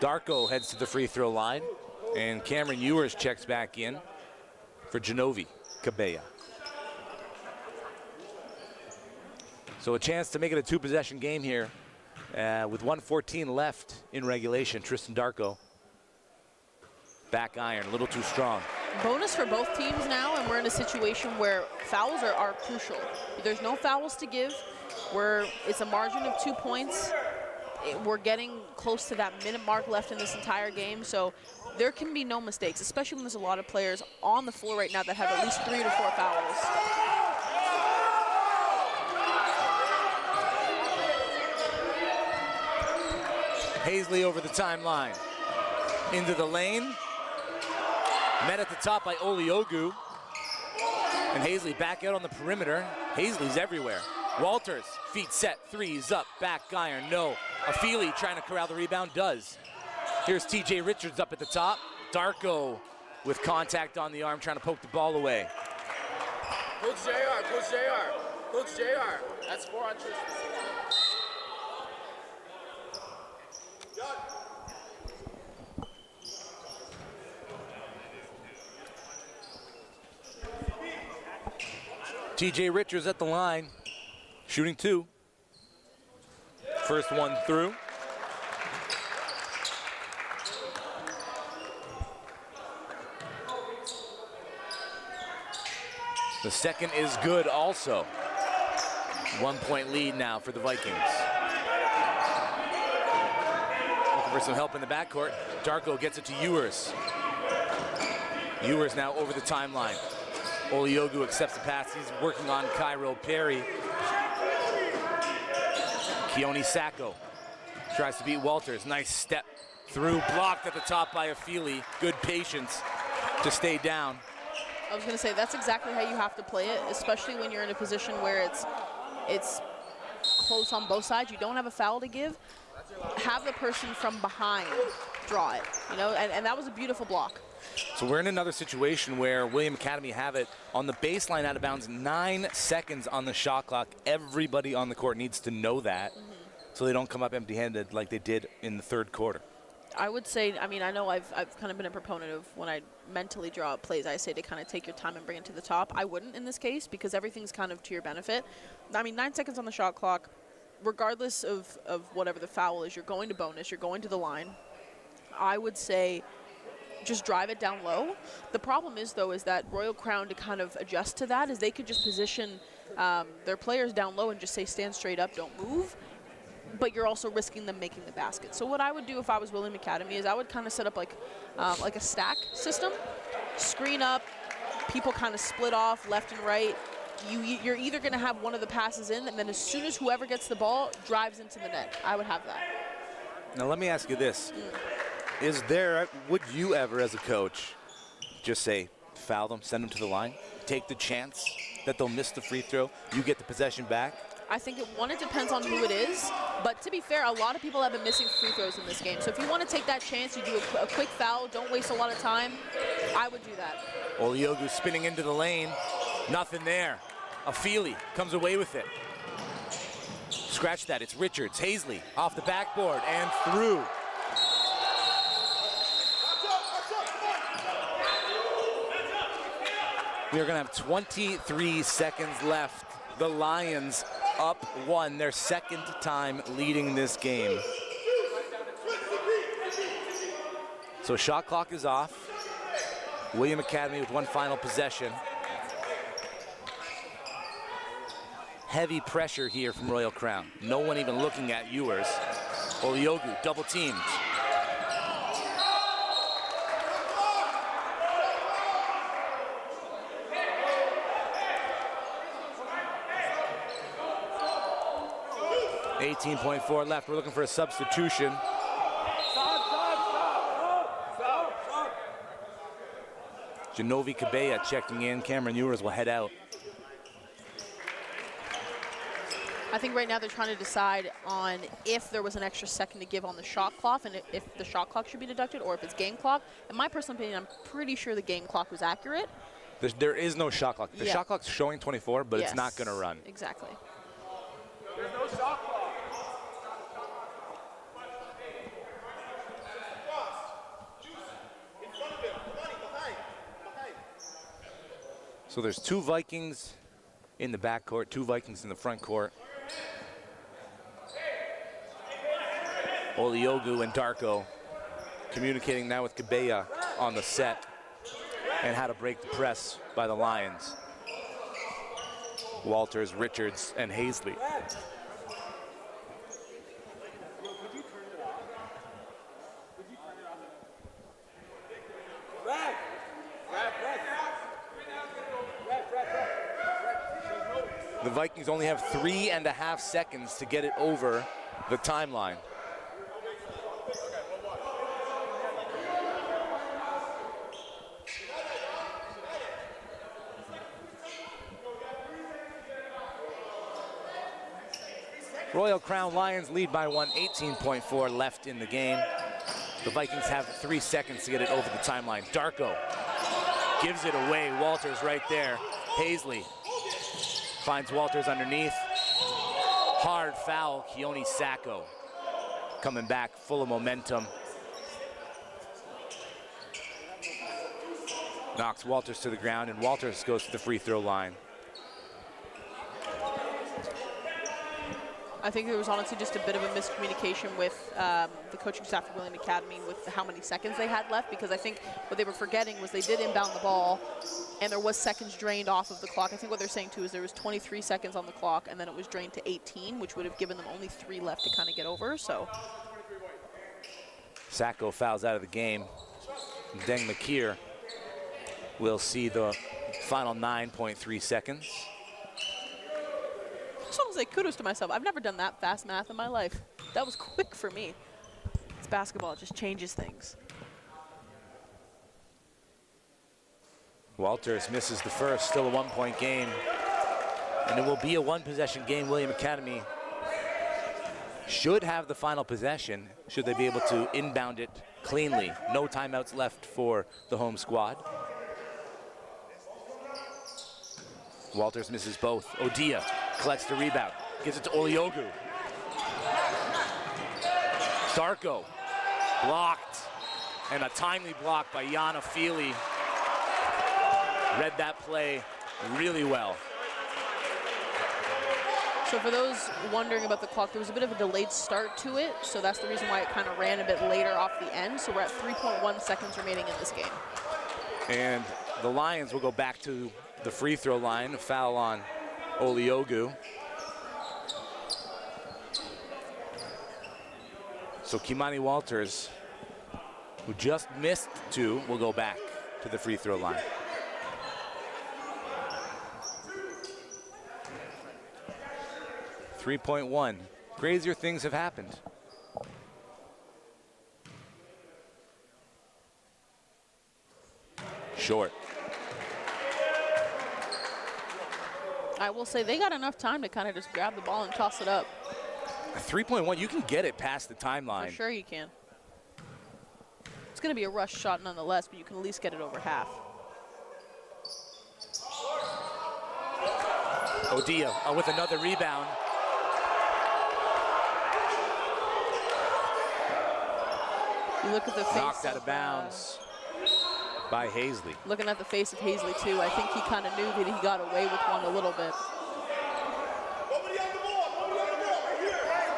Darko heads to the free throw line, and Cameron Ewers checks back in for Genovi Cabella. So a chance to make it a 2-possession game here with 1:14 left in regulation. Tristan Darko, back iron, a little too strong. Bonus for both teams now, and we're in a situation where fouls are crucial. There's no fouls to give. It's a margin of 2 points. We're getting close to that minute mark left in this entire game, so there can be no mistakes, especially when there's a lot of players on the floor right now that have at least 3 to 4 fouls. Hazley over the timeline. Into the lane. Met at the top by Oliogu. And Hazley back out on the perimeter. Hazley's everywhere. Walters, feet set, threes up, back iron, no. Afili trying to corral the rebound, does. Here's TJ Richards up at the top. Darko with contact on the arm, trying to poke the ball away. Coach JR. That's 4 on Tristan. TJ Richards at the line, shooting 2. First one through. The second is good also. 1 point lead now for the Vikings. Looking for some help in the backcourt. Darko gets it to Ewers. Ewers now over the timeline. Oliogu accepts the pass. He's working on Cairo Perry. Keone Sacco tries to beat Walters. Nice step through, blocked at the top by Afili. Good patience to stay down. I was going to say, that's exactly how you have to play it, especially when you're in a position where it's close on both sides. You don't have a foul to give. Have the person from behind draw it, you know, and that was a beautiful block. So we're in another situation where William Academy have it on the baseline out of bounds, 9 seconds on the shot clock. Everybody on the court needs to know that so they don't come up empty-handed like they did in the third quarter. I would say, I mean, I know I've kind of been a proponent of when I mentally draw up plays, I say to kind of take your time and bring it to the top. I wouldn't in this case because everything's kind of to your benefit. I mean, 9 seconds on the shot clock, regardless of whatever the foul is, you're going to bonus, you're going to the line. I would say just drive it down low. The problem is, though, is that Royal Crown, to kind of adjust to that, is they could just position their players down low and just say stand straight up, don't move. But you're also risking them making the basket. So what I would do if I was William Academy is I would kind of set up like a stack system, screen up, people kind of split off left and right. You're either going to have one of the passes in, and then as soon as whoever gets the ball drives into the net. I would have that. Now let me ask you this. Would you ever as a coach just say, foul them, send them to the line, take the chance that they'll miss the free throw, you get the possession back? I think it depends on who it is, but to be fair, a lot of people have been missing free throws in this game. So if you want to take that chance, you do a quick foul, don't waste a lot of time, I would do that. Oliogu spinning into the lane, nothing there. Afili comes away with it. Scratch that, it's Richards, Hazley off the backboard and through. We are gonna have 23 seconds left. The Lions up 1, their second time leading this game. So shot clock is off. William Academy with one final possession. Heavy pressure here from Royal Crown. No one even looking at Ewers. Oliogu double teamed. .4 left. We're looking for a substitution. Genovi Cabella checking in. Cameron Ewers will head out. I think right now they're trying to decide on if there was an extra second to give on the shot clock and if the shot clock should be deducted or if it's game clock. In my personal opinion, I'm pretty sure the game clock was accurate. There is no shot clock. The shot clock's showing 24, but it's not going to run. Exactly. There's no shot clock. So there's 2 Vikings in the backcourt, 2 Vikings in the front court. Oliogu and Darko communicating now with Cabella on the set and how to break the press by the Lions. Walters, Richards, and Hazley. The Vikings only have 3.5 seconds to get it over the timeline. Royal Crown Lions lead by 1, 18.4 left in the game. The Vikings have 3 seconds to get it over the timeline. Darko gives it away. Walters right there. Hazley finds Walters underneath. Hard foul, Keone Sacco coming back full of momentum. Knocks Walters to the ground, and Walters goes to the free throw line. I think there was honestly just a bit of a miscommunication with the coaching staff of William Academy with how many seconds they had left, because I think what they were forgetting was they did inbound the ball and there was seconds drained off of the clock. I think what they're saying too is there was 23 seconds on the clock and then it was drained to 18, which would have given them only 3 left to kind of get over. So Sacco fouls out of the game. Deng McKeer will see the final 9.3 seconds. I just want to say kudos to myself. I've never done that fast math in my life. That was quick for me. It's basketball, it just changes things. Walters misses the first, still a 1-point game. And it will be a 1-possession game. William Academy should have the final possession, should they be able to inbound it cleanly. No timeouts left for the home squad. Walters misses both. Odia collects the rebound, gives it to Oliogu. Darko blocked, and a timely block by Yana Feely. Read that play really well. So for those wondering about the clock, there was a bit of a delayed start to it, so that's the reason why it kind of ran a bit later off the end. So we're at 3.1 seconds remaining in this game. And the Lions will go back to the free throw line, a foul on Oliogu. So Kimani Walters, who just missed 2, will go back to the free throw line. .1. Crazier things have happened. Short. I will say they got enough time to kind of just grab the ball and toss it up. 3.1, you can get it past the timeline. For sure you can. It's going to be a rush shot nonetheless, but you can at least get it over half. Odia with another rebound. You look at the face. Knocked out of bounds by Hazley. Looking at the face of Hazley too, I think he kind of knew that he got away with one a little bit.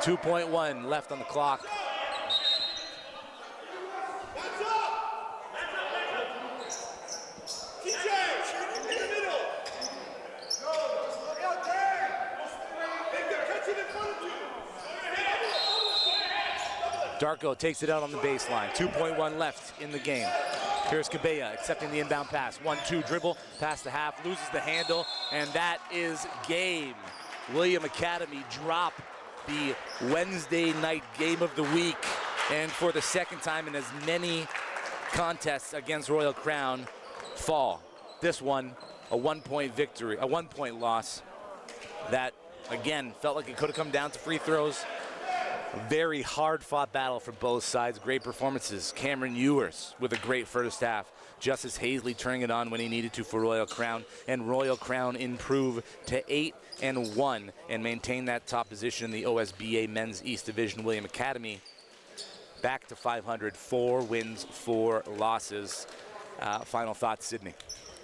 2.1 left on the clock. Darko takes it out on the baseline. 2.1 left in the game. Here's Cabella accepting the inbound pass. 1-2 dribble, past the half, loses the handle, and that is game. William Academy drop the Wednesday night game of the week, and for the second time in as many contests against Royal Crown, fall. This one, a 1-point victory, a 1-point loss that, again, felt like it could have come down to free throws. Very hard-fought battle for both sides. Great performances. Cameron Ewers with a great first half. Justice Hazley turning it on when he needed to for Royal Crown. And Royal Crown improve to 8-1 and maintain that top position in the OSBA Men's East Division. William Academy back to 500. 4 wins, 4 losses. Final thoughts, Sydney.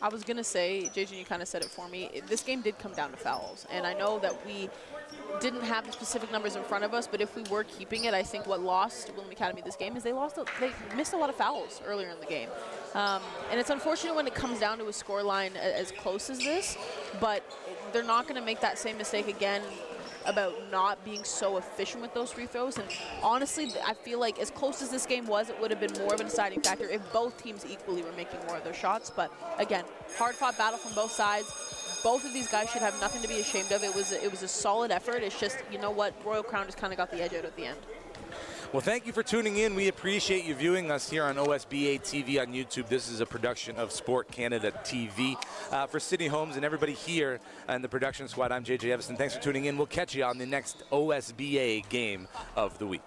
I was going to say, JJ, you kind of said it for me. This game did come down to fouls. And I know that we didn't have the specific numbers in front of us, but if we were keeping it, I think what lost William Academy this game is they missed a lot of fouls earlier in the game. And it's unfortunate when it comes down to a scoreline as close as this, but they're not going to make that same mistake again about not being so efficient with those free throws. And honestly, I feel like as close as this game was, it would have been more of a deciding factor if both teams equally were making more of their shots. But again, hard-fought battle from both sides. Both of these guys should have nothing to be ashamed of. It was a solid effort. It's just, you know what, Royal Crown just kind of got the edge out at the end. Well, thank you for tuning in. We appreciate you viewing us here on OSBA TV on YouTube. This is a production of Sport Canada TV. For Sydney Holmes and everybody here and the production squad, I'm JJ Evison. Thanks for tuning in. We'll catch you on the next OSBA game of the week.